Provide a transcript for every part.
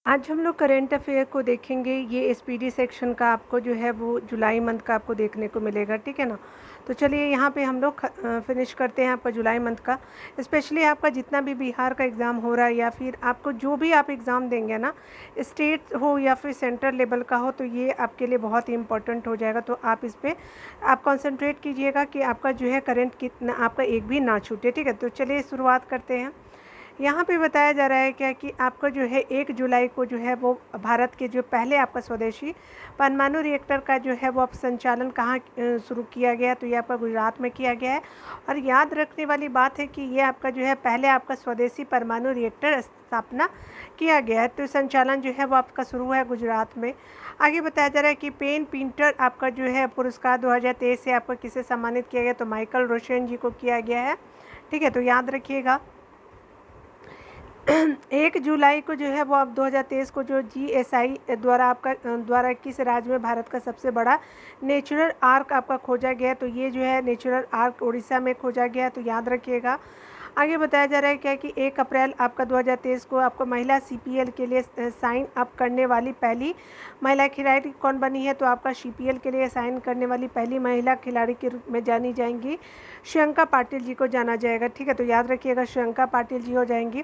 आज हम लोग करंट अफेयर को देखेंगे। ये एसपीडी सेक्शन का आपको जो है वो जुलाई मंथ का आपको देखने को मिलेगा, ठीक है ना। तो चलिए यहाँ पे हम लोग फिनिश करते हैं आपका जुलाई मंथ का। स्पेशली आपका जितना भी बिहार का एग्ज़ाम हो रहा है या फिर आपको जो भी आप एग्ज़ाम देंगे ना, स्टेट हो या फिर सेंटर लेवल का हो, तो ये आपके लिए बहुत ही इंपॉर्टेंट हो जाएगा। तो आप इस पर आप कॉन्सेंट्रेट कीजिएगा कि आपका जो है करंट कितना आपका एक भी ना छूटे, ठीक है। तो चलिए शुरुआत करते हैं। यहाँ पे बताया जा रहा है क्या कि आपका जो है 1 जुलाई को जो है वो भारत के जो पहले आपका स्वदेशी परमाणु रिएक्टर का जो है वो आप संचालन कहाँ शुरू किया गया, तो ये आपका गुजरात में किया गया है। और याद रखने वाली बात है कि ये आपका जो है पहले आपका स्वदेशी परमाणु रिएक्टर स्थापना किया गया है, तो संचालन जो है वो आपका शुरू है गुजरात में। आगे बताया जा रहा है कि पेन पिंटर आपका जो है पुरस्कार 2023 से आपको किसे सम्मानित किया गया, तो माइकल रोशन जी को किया गया है, ठीक है। तो याद रखिएगा 1 जुलाई को जो है वो आप 2023 को जो जीएसआई द्वारा किस राज्य में भारत का सबसे बड़ा नेचुरल आर्क आपका खोजा गया, तो ये जो है नेचुरल आर्क उड़ीसा में खोजा गया, तो याद रखिएगा। आगे बताया जा रहा है क्या कि 1 अप्रैल आपका 2023 को आपको महिला सीपीएल के लिए साइन अप करने वाली पहली महिला खिलाड़ी कौन बनी है, तो आपका सीपीएल के लिए साइन करने वाली पहली महिला खिलाड़ी के रूप में जानी जाएंगी श्रियंका पाटिल जी को जाना जाएगा, ठीक है। तो याद रखिएगा श्रियंका पाटिल जी हो जाएंगी।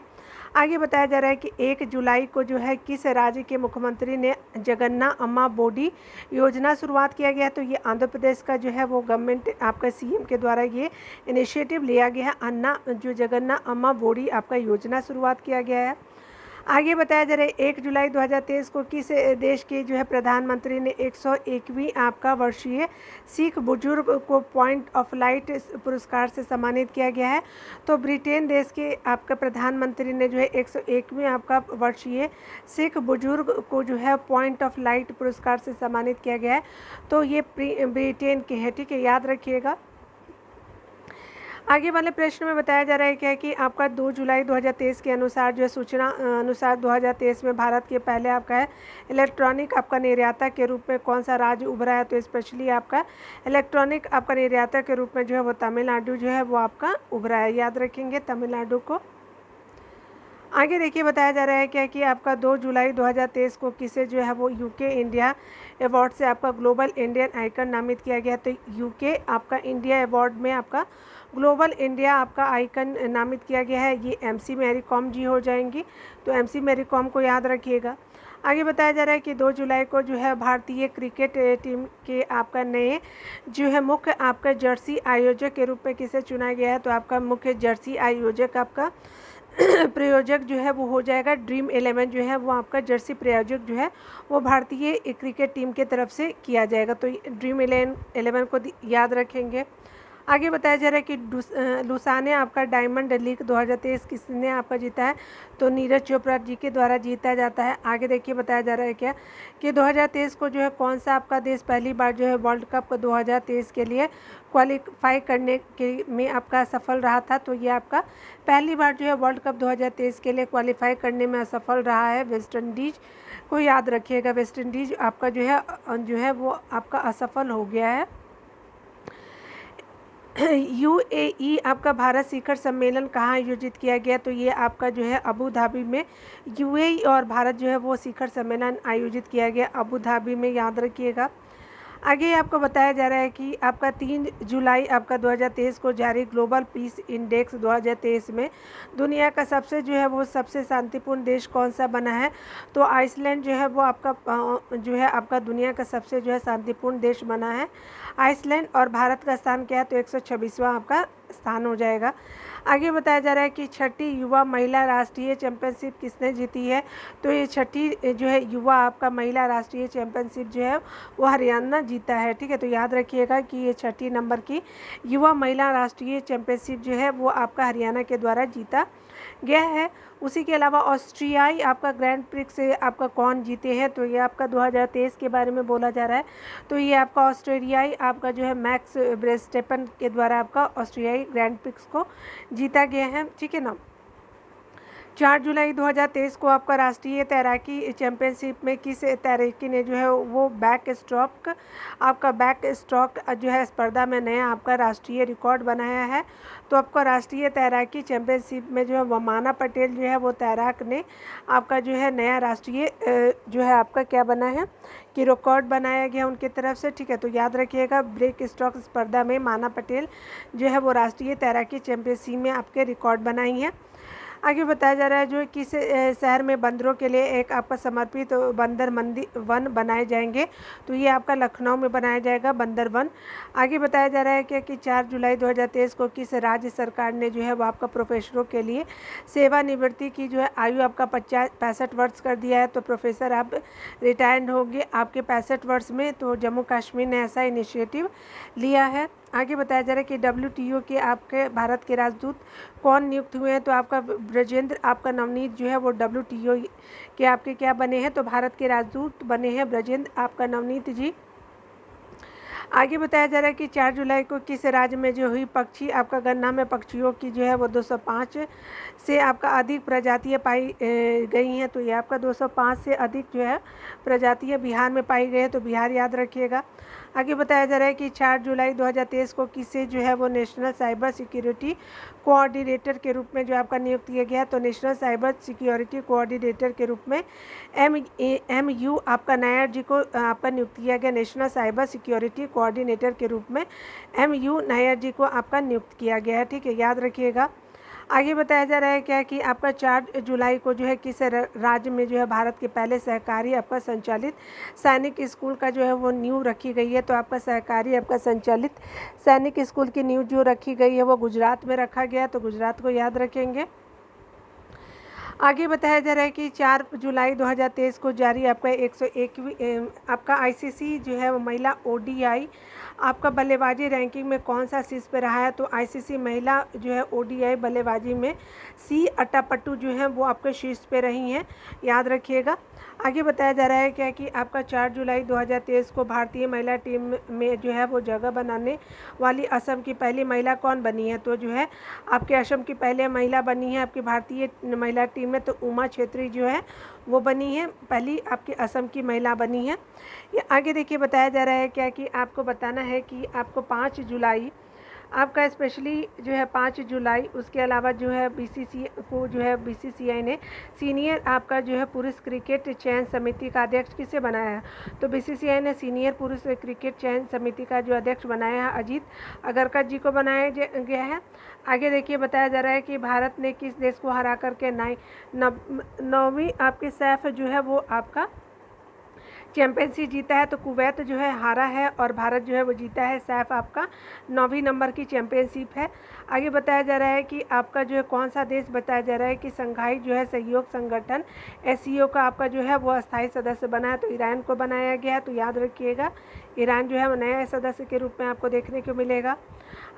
आगे बताया जा रहा है कि 1 जुलाई को जो है किस राज्य के मुख्यमंत्री ने जगन्ना अम्मा बोडी योजना शुरुआत किया गया, तो ये आंध्र प्रदेश का जो है वो गवर्नमेंट आपका सीएम के द्वारा ये इनिशिएटिव लिया गया है। अन्ना जो जगन्ना अम्मा बोडी आपका योजना शुरुआत किया गया है। आगे बताया जा रहा है 1 जुलाई 2023 को किस देश के जो है प्रधानमंत्री ने 101वीं आपका वर्षीय सिख बुजुर्ग को पॉइंट ऑफ लाइट पुरस्कार से सम्मानित किया गया है, तो ब्रिटेन देश के आपका प्रधानमंत्री ने जो है 101वीं आपका वर्षीय सिख बुजुर्ग को जो है पॉइंट ऑफ लाइट पुरस्कार से सम्मानित किया गया है, तो ये ब्रिटेन के हैं, ठीक है। याद रखिएगा। आगे वाले प्रश्न में बताया जा रहा है क्या कि आपका 2 जुलाई 2023 के अनुसार जो है सूचना अनुसार 2023 में भारत के पहले आपका है इलेक्ट्रॉनिक आपका निर्याता के रूप में कौन सा राज्य उभरा है, तो स्पेशली आपका इलेक्ट्रॉनिक आपका निर्याता के रूप में जो है वो तमिलनाडु जो है वो आपका उभरा है, याद रखेंगे तमिलनाडु को। आगे देखिए बताया जा रहा है क्या कि आपका 2 जुलाई 2023 को किसे जो है वो यूके इंडिया अवार्ड से आपका ग्लोबल इंडियन आइकन नामित किया गया, तो यूके आपका इंडिया अवार्ड में आपका ग्लोबल इंडिया आपका आइकन नामित किया गया है, ये एमसी मैरी कॉम जी हो जाएंगी, तो एमसी मैरी कॉम को याद रखिएगा। आगे बताया जा रहा है कि 2 जुलाई को जो है भारतीय क्रिकेट टीम के आपका नए जो है मुख्य आपका जर्सी आयोजक के रूप में किसे चुना गया है, तो आपका मुख्य जर्सी आयोजक आपका प्रायोजक जो है वो हो जाएगा ड्रीम 11 जो है वो आपका जर्सी प्रायोजक जो है वो भारतीय क्रिकेट टीम के तरफ से किया जाएगा, तो ड्रीम 11 को याद रखेंगे। आगे बताया जा रहा है कि लुसाने आपका डायमंड लीग 2023 किसने आपका जीता है, तो नीरज चोपड़ा जी के द्वारा जीता जाता है। आगे देखिए बताया जा रहा है क्या कि 2023 को जो है कौन सा आपका देश पहली बार जो है वर्ल्ड कप 2023 के लिए क्वालिफाई करने के में आपका सफल रहा था, तो ये आपका पहली बार जो है वर्ल्ड कप 2023 के लिए क्वालिफाई करने में असफल रहा है वेस्ट इंडीज को, याद रखिएगा। वेस्ट इंडीज आपका जो है वो आपका असफल हो गया है। यूएई आपका भारत शिखर सम्मेलन कहाँ आयोजित किया गया, तो ये आपका जो है अबू धाबी में यूएई और भारत जो है वो शिखर सम्मेलन आयोजित किया गया अबू धाबी में, याद रखिएगा। आगे आपको बताया जा रहा है कि आपका 3 जुलाई आपका 2023 को जारी ग्लोबल पीस इंडेक्स 2023 में दुनिया का सबसे जो है वो सबसे शांतिपूर्ण देश कौन सा बना है, तो आइसलैंड जो है वो आपका जो है आपका दुनिया का सबसे जो है शांतिपूर्ण देश बना है आइसलैंड, और भारत का स्थान क्या है, तो 126वां आपका स्थान हो जाएगा। आगे बताया जा रहा है कि छठी युवा महिला राष्ट्रीय चैंपियनशिप किसने जीती है, तो ये छठी जो है युवा आपका महिला राष्ट्रीय चैंपियनशिप जो है वो हरियाणा जीता है, ठीक है। तो याद रखिएगा कि ये छठी नंबर की युवा महिला राष्ट्रीय चैंपियनशिप जो है वो आपका हरियाणा के द्वारा जीता गया है। उसी के अलावा ऑस्ट्रियाई आपका ग्रैंड प्रिक्स से आपका कौन जीते हैं, तो ये आपका 2023 के बारे में बोला जा रहा है, तो ये आपका ऑस्ट्रेलियाई आपका जो है मैक्स ब्रेस्टेपन के द्वारा आपका ऑस्ट्रियाई ग्रैंड प्रिक्स को जीता गया है, ठीक है ना। 4 जुलाई 2023 को आपका राष्ट्रीय तैराकी चैंपियनशिप में किस तैराकी ने जो है वो बैक स्ट्रोक जो है स्पर्धा में नया आपका राष्ट्रीय रिकॉर्ड बनाया है। तो आपका राष्ट्रीय तैराकी चैंपियनशिप में जो है वमाना पटेल जो है वो तैराक ने आपका जो है नया राष्ट्रीय जो है आपका क्या बना है कि रिकॉर्ड बनाया गया उनकी तरफ से। ठीक है, तो याद रखिएगा ब्रेक स्ट्रोक स्पर्धा में माना पटेल जो है वो राष्ट्रीय तैराकी चैंपियनशिप में आपके रिकॉर्ड बनाई हैं। आगे बताया जा रहा है जो किस शहर में बंदरों के लिए एक आपका समर्पित बंदर मंदिर वन बनाए जाएंगे, तो ये आपका लखनऊ में बनाया जाएगा बंदर वन। आगे बताया जा रहा है कि 4 जुलाई 2023 को किस राज्य सरकार ने जो है वो आपका प्रोफेसरों के लिए सेवानिवृत्ति की जो है आयु आपका 65 वर्ष कर दिया है। तो प्रोफेसर आप रिटायर्ड होंगे आपके 65 वर्ष में, तो जम्मू कश्मीर ने ऐसा इनिशिएटिव लिया है। आगे बताया जा रहा है कि WTO के आपके भारत के राजदूत कौन नियुक्त हुए हैं, तो आपका ब्रजेंद्र आपका नवनीत जो है वो WTO के आपके क्या बने हैं, तो भारत के राजदूत बने हैं ब्रजेंद्र आपका नवनीत जी। आगे बताया जा रहा है कि 4 जुलाई को किस राज्य में जो हुई पक्षी आपका गणना में पक्षियों की जो है वो 205 से आपका अधिक प्रजातियां पाई गई हैं, तो ये आपका 205 से अधिक जो है प्रजातियां बिहार में पाई गई है, तो बिहार याद रखिएगा। आगे बताया जा रहा है कि 4 जुलाई 2023 को किसे जो है वो नेशनल साइबर सिक्योरिटी कोऑर्डिनेटर के रूप में जो आपका नियुक्त किया गया, तो नेशनल साइबर सिक्योरिटी कोऑर्डिनेटर के रूप में MU आपका नायर जी को आपका नियुक्त किया गया। नेशनल साइबर सिक्योरिटी कोऑर्डिनेटर के रूप में MU नायर जी को आपका नियुक्त किया गया है। ठीक है, याद रखिएगा। आगे बताया जा रहा है क्या कि आपका 4 जुलाई को जो है किस राज्य में जो है भारत के पहले सहकारी आपका संचालित सैनिक स्कूल का जो है वो नींव रखी गई है, तो आपका सहकारी आपका संचालित सैनिक स्कूल की नींव जो रखी गई है वो गुजरात में रखा गया, तो गुजरात को याद रखेंगे। आगे बताया जा रहा है कि 4 जुलाई 2023 को जारी आपका 101वीं आपका ICC जो है वो महिला ODI आपका बल्लेबाजी रैंकिंग में कौन सा शीर्ष पे रहा है, तो ICC महिला जो है ODI बल्लेबाजी में C अट्टापट्टू जो है वो आपके शीर्ष पे रही हैं, याद रखिएगा। आगे बताया जा रहा है क्या कि आपका 4 जुलाई 2023 को भारतीय महिला टीम में जो है वो जगह बनाने वाली असम की पहली महिला कौन बनी है, तो जो है आपके असम की पहले महिला बनी है आपकी भारतीय महिला टीम में, तो उमा छेत्री जो है वो बनी है, पहली आपकी असम की महिला बनी है। ये आगे देखिए बताया जा रहा है क्या कि आपको बताना है कि आपको 5 जुलाई आपका स्पेशली जो है 5 जुलाई उसके अलावा जो है BCCI ने सीनियर आपका जो है पुरुष क्रिकेट चयन समिति का अध्यक्ष किसे बनाया है, तो BCCI ने सीनियर पुरुष क्रिकेट चयन समिति का जो अध्यक्ष बनाया है अजीत अगरकर जी को बनाया गया है। आगे देखिए बताया जा रहा है कि भारत ने किस देश को हरा करके 9वीं आपके सैफ जो है वो आपका चैंपियनशिप जीता है, तो कुवैत जो है हारा है और भारत जो है वो जीता है। सैफ आपका 9वीं नंबर की चैंपियनशिप है। आगे बताया जा रहा है कि आपका जो है कौन सा देश बताया जा रहा है कि संघाई जो है सहयोग संगठन SCO का आपका जो है वो अस्थायी सदस्य बना है, तो ईरान को बनाया गया है, तो याद रखिएगा ईरान जो है वो नया सदस्य के रूप में आपको देखने को मिलेगा।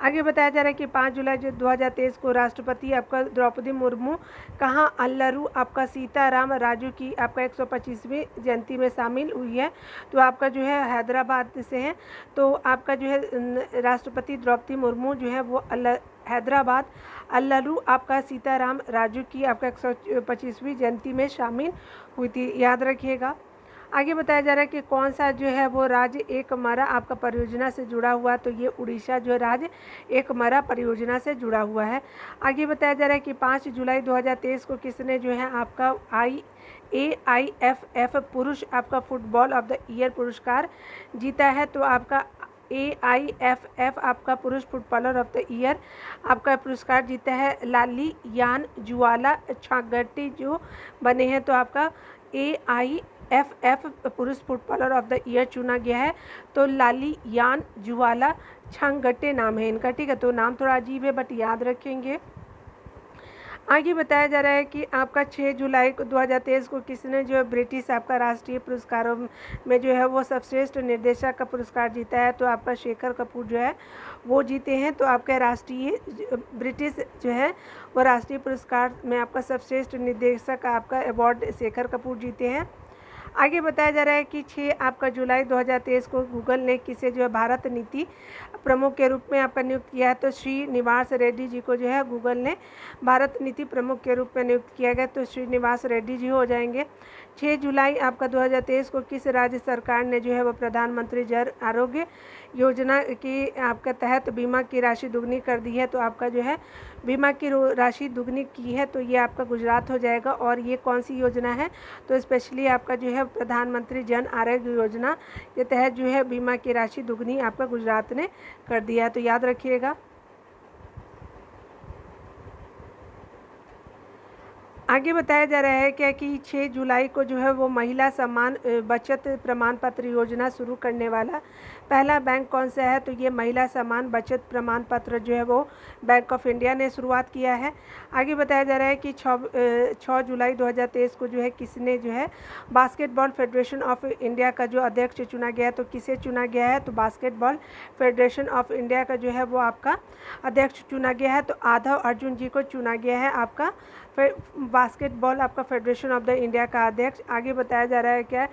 आगे बताया जा रहा है कि 5 जुलाई 2023 को राष्ट्रपति आपका द्रौपदी मुर्मू कहाँ अल्लरू आपका सीताराम राजू की आपका 125वीं जयंती में शामिल हुई है, तो आपका जो है हैदराबाद से है, तो आपका जो है राष्ट्रपति द्रौपदी मुर्मू जो है वो हैदराबाद अल्लरू आपका सीताराम राजू की आपका 125वीं जयंती में शामिल हुई थी, याद रखिएगा। आगे बताया जा रहा है कि कौन सा जो है वो राज्य एक मरा आपका परियोजना से जुड़ा हुआ है, तो ये उड़ीसा जो राज्य एक मरा परियोजना से जुड़ा हुआ है। आगे बताया जा रहा है कि 5 जुलाई 2023 को किसने जो है आपका AIFF पुरुष आपका फुटबॉल ऑफ द ईयर पुरस्कार जीता है, तो आपका AIFF आपका पुरुष फुटबॉलर ऑफ द ईयर आपका पुरस्कार जीता है लाली यान जुआला छागटी जो बने हैं, तो आपका AIFF पुरुष फुटबॉलर ऑफ द ईयर चुना गया है, तो लाली यान जुआला छांगटे नाम है इनका। ठीक है, तो नाम थोड़ा अजीब है बट याद रखेंगे। आगे बताया जा रहा है कि आपका 6 जुलाई 2023 को किसने जो है ब्रिटिश आपका राष्ट्रीय पुरस्कारों में जो है वो सर्वश्रेष्ठ निर्देशक का पुरस्कार जीता है, तो आपका शेखर कपूर जो है वो जीते हैं, तो आपका राष्ट्रीय ब्रिटिश जो है वो राष्ट्रीय पुरस्कार में आपका सर्वश्रेष्ठ निर्देशक का आपका अवार्ड शेखर कपूर जीते हैं। आगे बताया जा रहा है कि 6 आपका जुलाई 2023 को गूगल ने किसे जो है भारत नीति प्रमुख के रूप में आपका नियुक्त किया है। तो श्रीनिवास रेड्डी जी को जो है गूगल ने भारत नीति प्रमुख के रूप में नियुक्त किया गया, तो श्रीनिवास रेड्डी जी हो जाएंगे। 6 जुलाई आपका 2023 को किस राज्य सरकार ने जो है वो प्रधानमंत्री जन आरोग्य योजना की आपके तहत बीमा की राशि दुगनी कर दी है। तो आपका जो है बीमा की राशि दुगनी की है, तो ये आपका गुजरात हो जाएगा। और ये कौन सी योजना है, तो स्पेशली आपका जो है प्रधानमंत्री जन आरोग्य योजना के तहत जो है बीमा की राशि दुगनी आपका गुजरात ने कर दिया है, तो याद रखिएगा। आगे बताया जा रहा है क्या कि 6 जुलाई को जो है वो महिला सम्मान बचत प्रमाण पत्र योजना शुरू करने वाला पहला बैंक कौन सा है, तो ये महिला सम्मान बचत प्रमाण पत्र जो है वो बैंक ऑफ इंडिया ने शुरुआत किया है। आगे बताया जा रहा है कि 6 जुलाई 2023 को जो है किसने जो है बास्केटबॉल फेडरेशन ऑफ इंडिया का जो अध्यक्ष चुना गया है, तो किसे चुना गया है, तो बास्केटबॉल फेडरेशन ऑफ इंडिया का जो है वो आपका अध्यक्ष चुना गया है। तो आधव अर्जुन जी को चुना गया है आपका बास्केटबॉल आपका फेडरेशन ऑफ द इंडिया का अध्यक्ष। आगे बताया जा रहा है क्या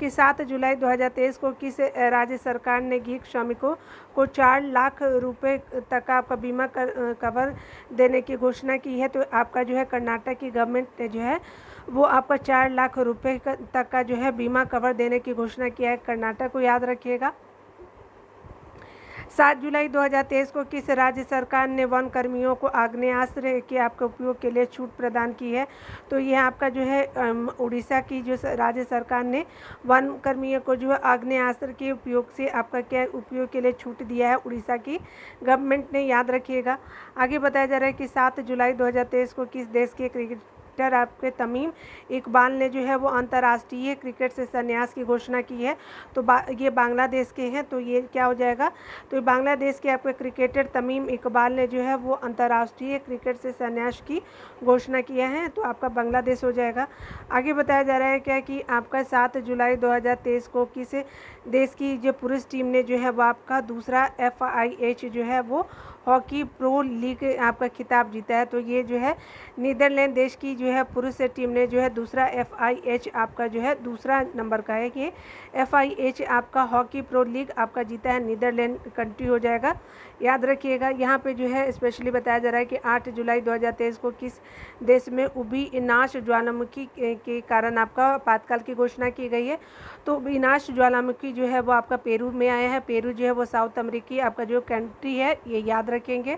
कि 7 जुलाई 2023 को किस राज्य सरकार ने गृह श्रमिकों को 4 लाख रुपए तक का आपका बीमा कवर देने की घोषणा की है। तो आपका जो है कर्नाटक की गवर्नमेंट ने जो है वो आपका 4 लाख रुपए तक का जो है बीमा कवर देने की घोषणा किया है, कर्नाटक को याद रखिएगा। 7 जुलाई 2023 को किस राज्य सरकार ने वन कर्मियों को आग्नेयास्त्र के आपके उपयोग के लिए छूट प्रदान की है, तो यह आपका जो है उड़ीसा की जो राज्य सरकार ने वन कर्मियों को जो है आग्नेयास्त्र के उपयोग से आपका क्या उपयोग के लिए छूट दिया है, उड़ीसा की गवर्नमेंट ने, याद रखिएगा। आगे बताया जा रहा है कि 7 जुलाई 2023 को किस देश के क्रिकेटर आपके तमीम इकबाल ने जो है वो अंतर्राष्ट्रीय क्रिकेट से संन्यास की घोषणा की है। तो ये बांग्लादेश के हैं, तो ये क्या हो जाएगा, तो बांग्लादेश के आपके क्रिकेटर तमीम इकबाल ने जो है वो अंतर्राष्ट्रीय क्रिकेट से संन्यास की घोषणा किया है, तो आपका बांग्लादेश हो जाएगा। आगे बताया जा रहा है क्या कि आपका 7 जुलाई 2023 को किस देश की जो पुरुष टीम ने जो है वो आपका दूसरा FIH जो है वो हॉकी प्रो लीग आपका खिताब जीता है। तो ये जो है नीदरलैंड देश की जो है पुरुष टीम ने जो है दूसरा FIH आपका जो है दूसरा नंबर का है कि FIH आपका हॉकी प्रो लीग आपका जीता है, नीदरलैंड कंट्री हो जाएगा, याद रखिएगा। यहाँ पे जो है स्पेशली बताया जा रहा है कि 8 जुलाई 2023 को किस देश में उभी विनाश ज्वालामुखी के कारण आपका आपातकाल की घोषणा की गई है। तो विनाश ज्वालामुखी जो है वो आपका पेरू में आया है, पेरू जो है वो साउथ अमेरिकी आपका जो कंट्री है, ये याद रखेंगे।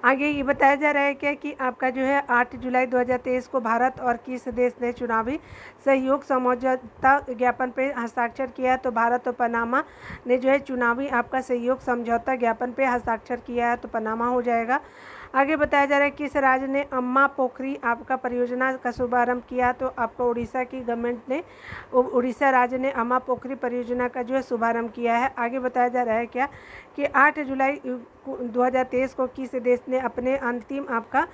आगे ये बताया जा रहा है क्या कि आपका जो है 8 जुलाई 2023 को भारत और किस देश ने चुनावी सहयोग समझौता ज्ञापन पर हस्ताक्षर किया है, तो भारत और पनामा ने जो है चुनावी आपका सहयोग समझौता ज्ञापन पर हस्ताक्षर किया है, तो पनामा हो जाएगा। आगे बताया जा रहा है कि किस राज्य ने अम्मा पोखरी आपका परियोजना का शुभारंभ किया, तो आपका उड़ीसा की गवर्नमेंट ने उड़ीसा राज्य ने अम्मा पोखरी परियोजना का जो है शुभारंभ किया है। आगे बताया जा रहा है क्या कि 8 जुलाई 2023 को किस देश ने अपने अंतिम आपका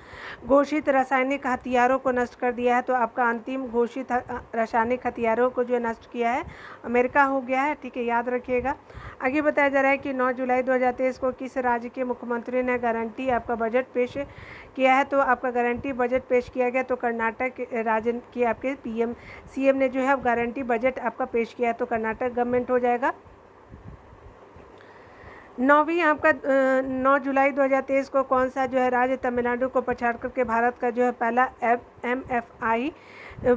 घोषित रासायनिक हथियारों को नष्ट कर दिया है, तो आपका अंतिम घोषित रासायनिक हथियारों को जो नष्ट किया है अमेरिका हो गया है, ठीक है, याद रखिएगा। आगे बताया जा रहा है कि 9 जुलाई 2023 को किस राज्य के मुख्यमंत्री ने गारंटी आपका बजट पेश किया है, तो आपका गारंटी बजट पेश किया गया, तो कर्नाटक राज्य की आपके CM ने जो है गारंटी बजट आपका पेश किया है, तो कर्नाटक गवर्नमेंट हो जाएगा। 9 जुलाई 2023 को कौन सा जो है राज्य तमिलनाडु को पछाड़ करके भारत का जो है पहला MFI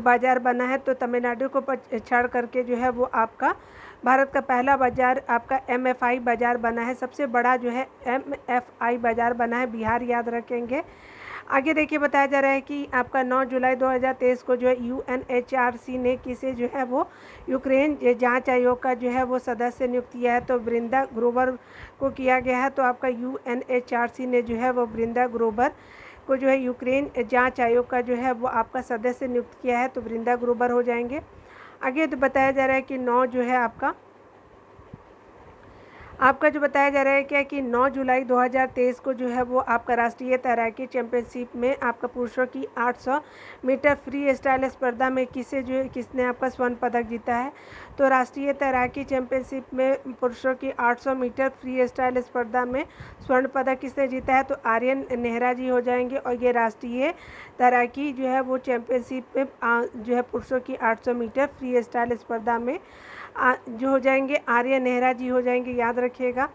बाजार बना है, तो तमिलनाडु को पछाड़ करके जो है वो आपका भारत का पहला बाजार आपका MFI बाजार बना है। सबसे बड़ा जो है MFI बाजार बना है बिहार, याद रखेंगे। आगे देखिए बताया जा रहा है कि आपका 9 जुलाई 2023 को जो है UNHRC ने किसे जो है वो यूक्रेन जांच आयोग का जो है वो सदस्य नियुक्त किया है, तो वृंदा ग्रोवर को किया गया है। तो आपका UNHRC ने जो है वो वृंदा ग्रोवर को जो है यूक्रेन जांच आयोग का जो है वो आपका सदस्य नियुक्त किया है, तो वृंदा ग्रोवर हो जाएंगे। आगे तो बताया जा रहा है कि 9 जो है आपका आपका जो बताया जा रहा है क्या कि 9 जुलाई 2023 को जो है वो आपका राष्ट्रीय तैराकी चैंपियनशिप में आपका पुरुषों की 800 मीटर फ्री स्टाइल स्पर्धा में किसने आपका स्वर्ण पदक जीता है। तो राष्ट्रीय तैराकी चैंपियनशिप में पुरुषों की 800 मीटर फ्री स्टाइल स्पर्धा में स्वर्ण पदक किसने जीता है। तो आर्यन नेहरा जी हो जाएंगे। और ये राष्ट्रीय तैराकी जो है वो चैंपियनशिप में जो है पुरुषों की 800 मीटर फ्री स्टाइल स्पर्धा में जो हो जाएंगे आर्य नेहरा जी हो जाएंगे, याद रखिएगा।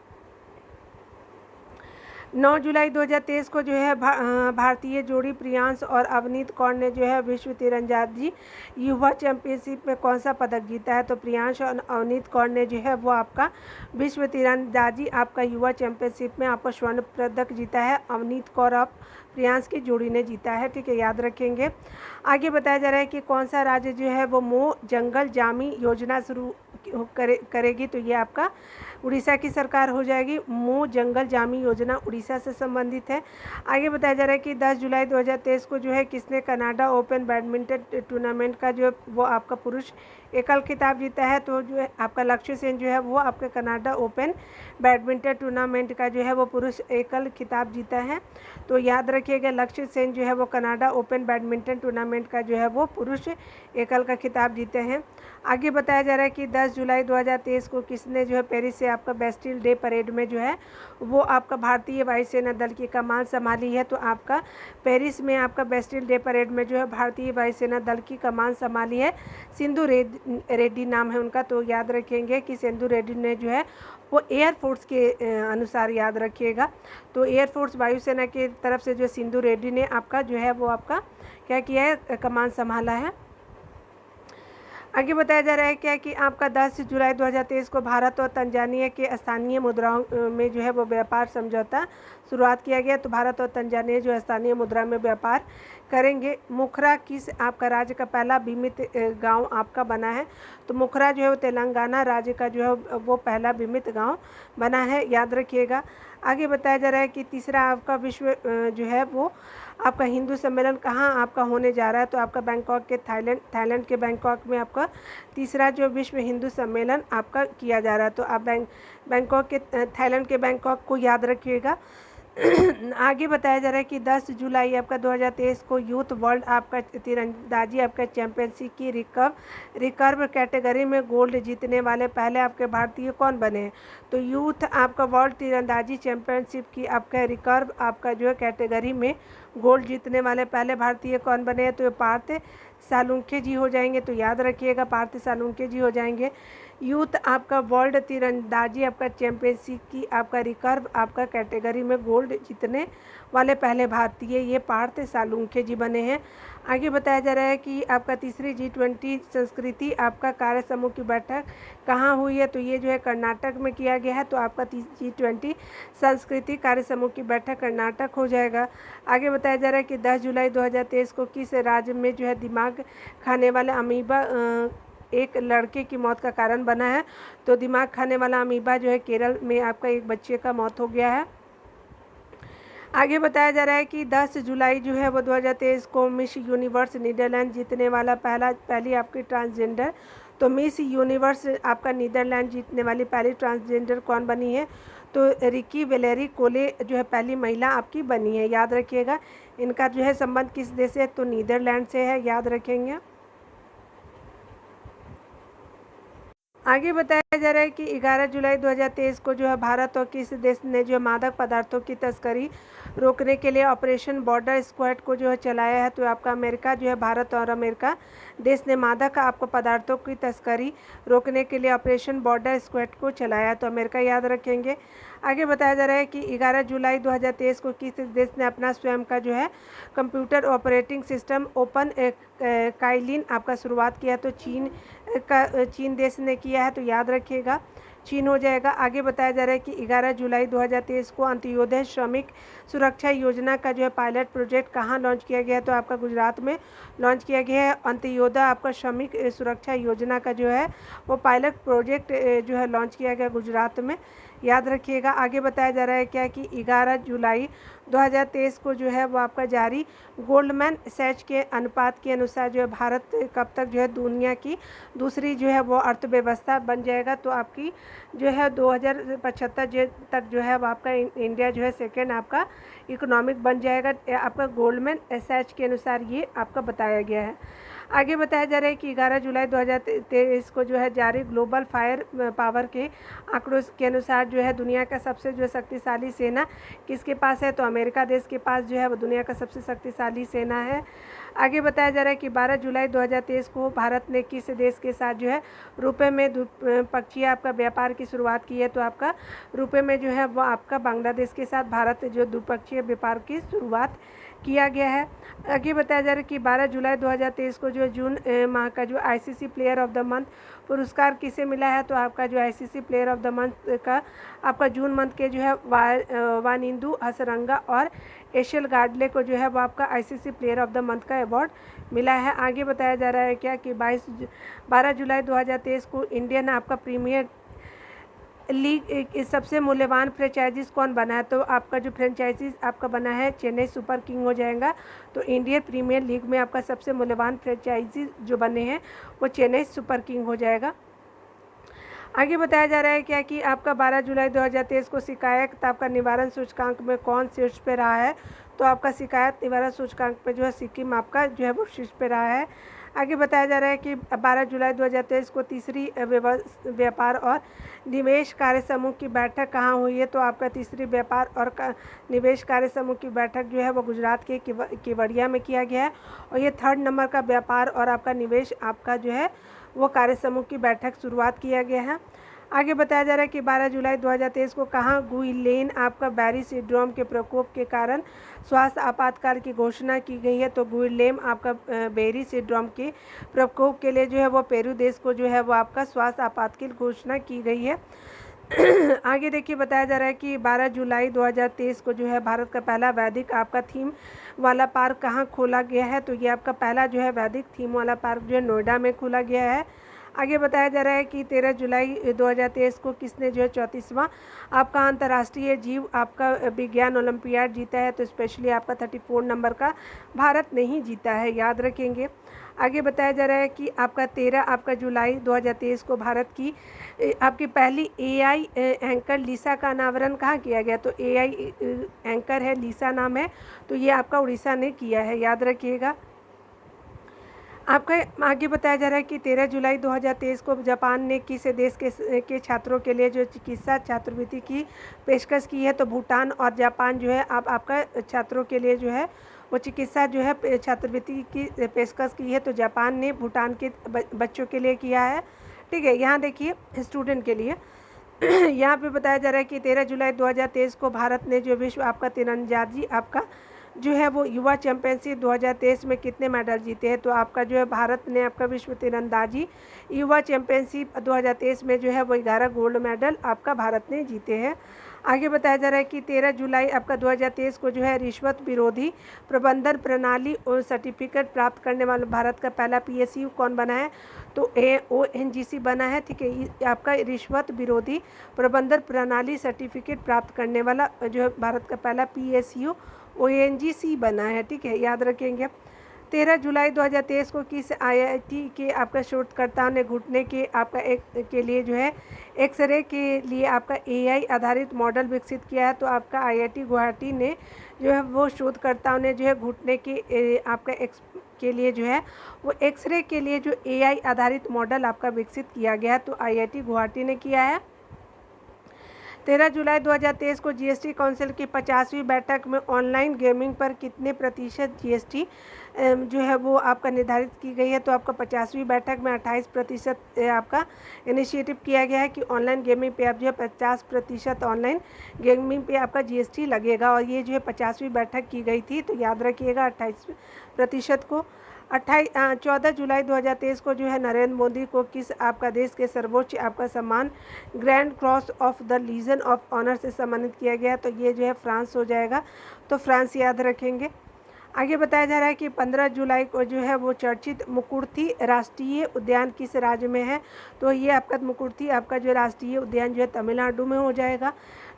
9 जुलाई 2023 को जो है भारतीय जोड़ी प्रियांश और अवनीत कौर ने जो है विश्व तीरंदाजी युवा चैंपियनशिप में कौन सा पदक जीता है। तो प्रियांश और अवनीत कौर ने जो है वो आपका विश्व तीरंदाजी आपका युवा चैंपियनशिप में आपका स्वर्ण पदक जीता है। अवनीत कौर और प्रियांश की जोड़ी ने जीता है, ठीक है, याद रखेंगे। आगे बताया जा रहा है कि कौन सा राज्य जो है वो मो जंगल जामी योजना शुरू करेगी। तो ये आपका उड़ीसा की सरकार हो जाएगी। मो जंगल जामी योजना उड़ीसा से संबंधित है। आगे बताया जा रहा है कि 10 जुलाई 2023 को जो है किसने कनाडा ओपन बैडमिंटन टूर्नामेंट का जो वो आपका पुरुष एकल खिताब जीता है। तो जो है आपका लक्ष्य सेन जो है वो आपका कनाडा ओपन बैडमिंटन टूर्नामेंट का जो है वो पुरुष एकल खिताब जीता है। तो याद रखिएगा, लक्ष्य सेन जो है वो कनाडा ओपन बैडमिंटन टूर्नामेंट का जो है वो पुरुष एकल का खिताब जीते हैं। आगे बताया जा रहा है कि 10 जुलाई 2023 को किसने जो है पेरिस से आपका बेस्टिल डे परेड में जो है वो आपका भारतीय वायुसेना दल की कमान संभाली है। तो आपका पेरिस में आपका बेस्टिल डे परेड में जो है भारतीय वायुसेना दल की कमान संभाली है। सिंधु रेड्डी नाम है उनका। तो याद रखेंगे कि सिंधु रेड्डी ने जो है वो एयरफोर्स के अनुसार, याद रखिएगा। तो एयरफोर्स वायुसेना की तरफ से जो सिंधु रेड्डी ने आपका जो है वो आपका क्या किया है, कमान संभाला है। आगे बताया जा रहा है क्या कि आपका 10 जुलाई 2023 को भारत और तंजानिया के स्थानीय मुद्राओं में जो है वो व्यापार समझौता शुरुआत किया गया। तो भारत और तंजानिया जो स्थानीय मुद्रा में व्यापार करेंगे। मुखरा किस आपका राज्य का पहला बीमित गांव आपका बना है। तो मुखरा जो है वो तेलंगाना राज्य का जो है वो पहला बीमित गांव बना है, याद रखिएगा। आगे बताया जा रहा है कि तीसरा आपका विश्व जो है वो आपका हिंदू सम्मेलन कहाँ आपका होने जा रहा है। तो आपका बैंकॉक के थाईलैंड के बैंकॉक में आपका तीसरा जो विश्व हिंदू सम्मेलन आपका किया जा रहा है। तो आप बैंकॉक के थाईलैंड के बैंकॉक को याद रखिएगा। आगे बताया जा रहा है कि 10 जुलाई आपका 2023 को यूथ वर्ल्ड आपका तीरंदाजी आपका चैंपियनशिप की रिकर्व कैटेगरी में गोल्ड जीतने वाले पहले आपके भारतीय कौन बने हैं। तो यूथ आपका वर्ल्ड तीरंदाजी चैंपियनशिप की आपका रिकर्व आपका जो है कैटेगरी में गोल्ड जीतने वाले पहले भारतीय कौन बने हैं। तो ये पार्थ सालुंखे जी हो जाएंगे। तो याद रखिएगा, पार्थ सालुंखे जी हो जाएंगे। यूथ आपका वर्ल्ड तीरंदाजी आपका चैंपियनशिप की आपका रिकर्व आपका कैटेगरी में गोल्ड जीतने वाले पहले भारतीय ये पार्थ सालुंखे जी बने हैं। आगे बताया जा रहा है कि आपका तीसरी G20 संस्कृति आपका कार्य समूह की बैठक कहाँ हुई है। तो ये जो है कर्नाटक में किया गया है। तो आपका G20 संस्कृति कार्य समूह की बैठक कर्नाटक हो जाएगा। आगे बताया जा रहा है कि 10 जुलाई 2023 को किस राज्य में जो है दिमाग खाने वाला अमीबा एक लड़के की मौत का कारण बना है। तो दिमाग खाने वाला अमीबा जो है केरल में आपका एक बच्चे का मौत हो गया है। आगे बताया जा रहा है कि 10 जुलाई जो है वो 2023 को मिस यूनिवर्स नीदरलैंड जीतने वाला पहली आपकी ट्रांसजेंडर। तो मिस यूनिवर्स आपका नीदरलैंड जीतने वाली पहली ट्रांसजेंडर कौन बनी है। तो रिकी वेलेरी कोले जो है पहली महिला आपकी बनी है, याद रखिएगा। इनका जो है संबंध किस देश से, तो नीदरलैंड से है, याद रखेंगे। आगे बताया जा रहा है कि 11 जुलाई 2023 को जो है भारत और किस देश ने जो मादक पदार्थों की तस्करी रोकने के लिए ऑपरेशन बॉर्डर स्क्वाड को जो है चलाया है। तो आपका अमेरिका जो है, भारत और अमेरिका देश ने मादक आपको पदार्थों की तस्करी रोकने के लिए ऑपरेशन बॉर्डर स्क्वाड को चलाया। तो अमेरिका याद रखेंगे। आगे बताया जा रहा है कि 11 जुलाई 2023 को किस देश ने अपना स्वयं का जो है computer operating system open Kaelin आपका शुरुआत किया। तो चीन देश ने किया है। तो याद रखिएगा, चीन हो जाएगा। आगे बताया जा रहा है कि 11 जुलाई 2023 को अंत्योदय श्रमिक सुरक्षा योजना का जो है पायलट प्रोजेक्ट कहाँ लॉन्च किया गया है। तो आपका गुजरात में लॉन्च किया गया है। अंत्योदय आपका श्रमिक सुरक्षा योजना का जो है वो पायलट प्रोजेक्ट जो है लॉन्च किया गया गुजरात में, याद रखिएगा। आगे बताया जा रहा है क्या कि 11 जुलाई 2023 को जो है वो आपका जारी गोल्डमैन सैच के अनुपात के अनुसार जो है भारत कब तक जो है दुनिया की दूसरी जो है वो अर्थव्यवस्था बन जाएगा। तो आपकी जो है 2075 तक जो है वो आपका इंडिया जो है सेकेंड आपका इकोनॉमिक बन जाएगा। आपका गोल्डमैन सैच के अनुसार ये आपका बताया गया है। आगे बताया जा रहा है कि 11 जुलाई 2023 को जो है जारी ग्लोबल फायर पावर के आंकड़ों के अनुसार जो है दुनिया का सबसे जो शक्तिशाली सेना किसके पास है, तो अमेरिका देश के पास जो है वो दुनिया का सबसे शक्तिशाली सेना है। आगे बताया जा रहा है कि 12 जुलाई 2023 को भारत ने किस देश के साथ जो है रुपए में द्विपक्षीय आपका व्यापार की शुरुआत की है, तो आपका रुपए में जो है वो आपका बांग्लादेश के साथ भारत जो द्विपक्षीय व्यापार की शुरुआत किया गया है। आगे बताया जा रहा है कि 12 जुलाई 2023 को जो जून माह का जो ICC player of the month पुरस्कार किसे मिला है, तो आपका जो ICC player of the month का आपका जून मंथ के जो है वानिंदु हसरंगा और एशियल गार्डले को जो है वो आपका ICC player of the month का अवार्ड मिला है। आगे बताया जा रहा है क्या कि 12 जुलाई 2023 को इंडियन आपका प्रीमियर लीग सबसे मूल्यवान फ्रेंचाइजीज कौन बना है, तो आपका जो फ्रेंचाइजीज आपका बना है चेन्नई सुपर किंग हो जाएगा। तो इंडियन प्रीमियर लीग में आपका सबसे मूल्यवान फ्रेंचाइजीज जो बने हैं वो चेन्नई सुपर किंग हो जाएगा। आगे बताया जा रहा है क्या कि आपका 12 जुलाई 2023 को शिकायत आपका निवारण सूचकांक में कौन शीर्ष पे रहा है, तो आपका शिकायत निवारण सूचकांक पे जो है सिक्किम आपका जो है वो शीर्ष पे रहा है। आगे बताया जा रहा है कि 12 जुलाई 2023 को तीसरी व्यापार और निवेश कार्य समूह की बैठक कहाँ हुई है, तो आपका तीसरी व्यापार और निवेश कार्य समूह की बैठक जो है वो गुजरात के केवड़िया में किया गया है। और ये 3rd नंबर का व्यापार और आपका निवेश आपका जो है वो कार्य समूह की बैठक शुरुआत किया गया है। आगे बताया जा रहा है कि 12 जुलाई 2023 को कहाँ गुइलेन आपका बैरी सिंड्रोम के प्रकोप के कारण स्वास्थ्य आपातकाल की घोषणा की गई है, तो गुइलेम आपका बेरी सिंड्रोम के प्रकोप के लिए जो है वो पेरू देश को जो है वो आपका स्वास्थ्य आपातकाल घोषणा की गई है। आगे देखिए बताया जा रहा है कि 12 जुलाई 2023 को जो है भारत का पहला वैदिक आपका थीम वाला पार्क कहाँ खोला गया है, तो ये आपका पहला जो है वैदिक थीम वाला पार्क जो है नोएडा में खोला गया है। आगे बताया जा रहा है कि 13 जुलाई 2023 को किसने जो है 34वां आपका अंतर्राष्ट्रीय जीव आपका विज्ञान ओलंपियाड जीता है, तो स्पेशली आपका 34 नंबर का भारत ने ही जीता है, याद रखेंगे। आगे बताया जा रहा है कि आपका 13 आपका जुलाई 2023 को भारत की आपकी पहली एआई एंकर लीसा का अनावरण कहाँ किया गया, तो एआई एंकर है लीसा नाम है, तो ये आपका उड़ीसा ने किया है, याद रखिएगा। आपका आगे बताया जा रहा है कि 13 जुलाई 2023 को जापान ने किस देश के छात्रों के लिए जो चिकित्सा छात्रवृत्ति की पेशकश की है, तो भूटान और जापान जो है अब आपका छात्रों के लिए जो है वो चिकित्सा जो है छात्रवृत्ति की पेशकश की है, तो जापान ने भूटान के बच्चों के लिए किया है। ठीक है, यहाँ देखिए स्टूडेंट के लिए यहाँ पे बताया जा रहा है कि 13 जुलाई 2023 को भारत ने जो विश्व आपका तीरंदाजी आपका जो है वो युवा चैंपियनशिप 2023 में कितने मेडल जीते हैं, तो आपका जो है भारत ने आपका विश्व तीरंदाजी युवा चैंपियनशिप 2023 में जो है वो 11 गोल्ड मेडल आपका भारत ने जीते हैं। आगे बताया जा रहा है कि 13 जुलाई आपका 2023 को जो है रिश्वत विरोधी प्रबंधन प्रणाली और सर्टिफिकेट प्राप्त करने वाला भारत का पहला पीएसयू कौन बना है, तो ONGC बना है। ठीक है, आपका रिश्वत विरोधी प्रबंधन प्रणाली सर्टिफिकेट प्राप्त करने वाला जो है भारत का पहला पीएसयू ONGC बना है। ठीक है, याद रखेंगे। 13 जुलाई 2023 को किस IIT के आपका शोधकर्ताओं ने घुटने के आपका के लिए जो है एक्सरे के लिए आपका AI आधारित मॉडल विकसित किया है, तो आपका IIT गुवाहाटी ने जो है वो शोधकर्ताओं ने जो है घुटने के आपका के लिए जो है वो एक्सरे के लिए जो AI आधारित मॉडल आपका विकसित किया गया है, तो IIT गुवाहाटी ने किया है। 13 जुलाई 2023 को जीएसटी काउंसिल की 50वीं बैठक में ऑनलाइन गेमिंग पर कितने प्रतिशत जीएसटी जो है वो आपका निर्धारित की गई है, तो आपका 50वीं बैठक में 28% आपका इनिशिएटिव किया गया है कि ऑनलाइन गेमिंग पे आप जो है 50% ऑनलाइन गेमिंग पे आपका जीएसटी लगेगा, और ये जो है 50वीं बैठक की गई थी, तो याद रखिएगा 28% को। 14 जुलाई 2023 को जो है नरेंद्र मोदी को किस आपका देश के सर्वोच्च आपका सम्मान Grand Cross of the Legion of Honour से सम्मानित किया गया, तो ये जो है फ्रांस हो जाएगा, तो फ्रांस याद रखेंगे। आगे बताया जा रहा है कि 15 जुलाई को जो है वो चर्चित मुकुर्थी राष्ट्रीय उद्यान किस राज्य में है। तो ये आपका मुकुर्थी आपका जो राष्ट्रीय उद्यान जो है तमिलनाडु में हो जाएगा।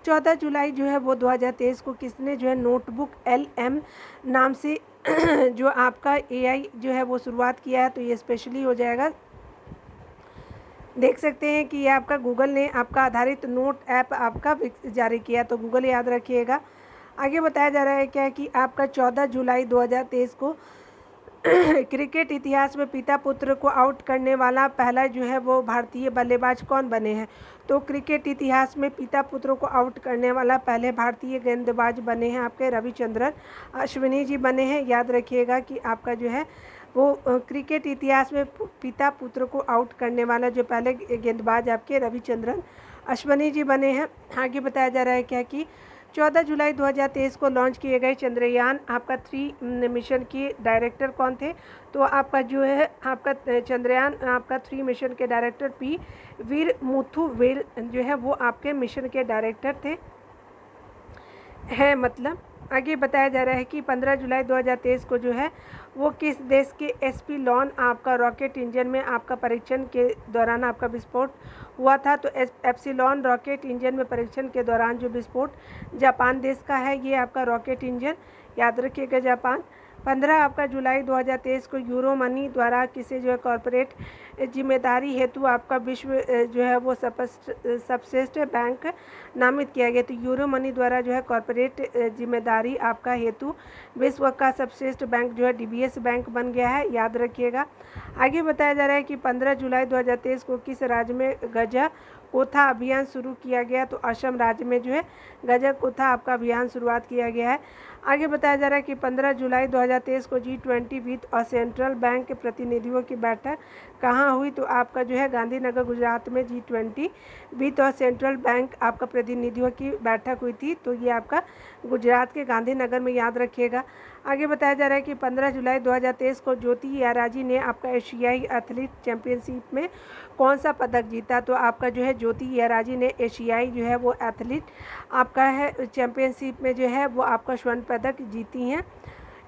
14 जुलाई जो है वो 2023 को किसने जो है नोटबुक LM नाम से जो आपका AI जो है वो शुरुआत किया है। तो ये स्पेशली हो जाएगा। देख सकते हैं कि ये आपका गूगल ने आपका आधारित नोट ऐप आपका जारी किया, तो गूगल याद रखिएगा। आगे बताया जा रहा है क्या कि आपका 14 जुलाई 2023 को क्रिकेट इतिहास में पिता पुत्र को आउट करने वाला पहला जो है वो भारतीय बल्लेबाज कौन बने हैं। तो क्रिकेट इतिहास में पिता पुत्र को आउट करने वाला पहले भारतीय गेंदबाज बने हैं आपके रविचंद्रन अश्विनी जी बने हैं। याद रखिएगा कि आपका जो है वो क्रिकेट इतिहास में पिता पुत्र को आउट करने वाला जो पहले गेंदबाज आपके रविचंद्रन अश्विनी जी बने हैं। आगे बताया जा रहा है क्या कि 14 जुलाई 2023 को लॉन्च किए गए चंद्रयान आपका 3 मिशन के डायरेक्टर कौन थे। तो आपका जो है आपका चंद्रयान आपका 3 मिशन के डायरेक्टर P वीर मुथु वेल जो है वो आपके मिशन के डायरेक्टर थे हैं। मतलब आगे बताया जा रहा है कि 15 जुलाई 2023 को जो है वो किस देश के एस्पिलॉन आपका रॉकेट इंजन में आपका परीक्षण के दौरान आपका विस्फोट हुआ था। तो एप्सिलॉन रॉकेट इंजन में परीक्षण के दौरान जो विस्फोट जापान देश का है ये आपका रॉकेट इंजन, याद रखिएगा जापान। 15 आपका जुलाई 2023 को यूरो मनी द्वारा किसी जो है कॉरपोरेट जिम्मेदारी हेतु आपका विश्व जो है वो सर्वश्रेष्ठ बैंक नामित किया गया। तो यूरो मनी द्वारा जो है कॉरपोरेट जिम्मेदारी आपका हेतु विश्व का सर्वश्रेष्ठ बैंक जो है DBS बैंक बन गया है, याद रखिएगा। आगे बताया जा रहा है कि 15 जुलाई 2023 को किस राज्य में गजा कोथा अभियान शुरू किया गया। तो असम राज्य में जो है गजा कोथा आपका अभियान शुरुआत किया गया है। आगे बताया जा रहा है कि 15 जुलाई 2023 को G20 वित्त और सेंट्रल बैंक के प्रतिनिधियों की बैठक कहाँ हुई। तो आपका जो है गांधीनगर गुजरात में G20 वित्त और सेंट्रल बैंक आपका प्रतिनिधियों की बैठक हुई थी। तो ये आपका गुजरात के गांधीनगर में, याद रखिएगा। आगे बताया जा रहा है कि 15 जुलाई 2023 को ज्योति याराजी ने आपका एशियाई एथलीट चैंपियनशिप में कौन सा पदक जीता। तो आपका जो है ज्योति याराजी ने एशियाई जो है वो एथलीट आपका है चैंपियनशिप में जो है वो आपका स्वर्ण पदक जीती हैं।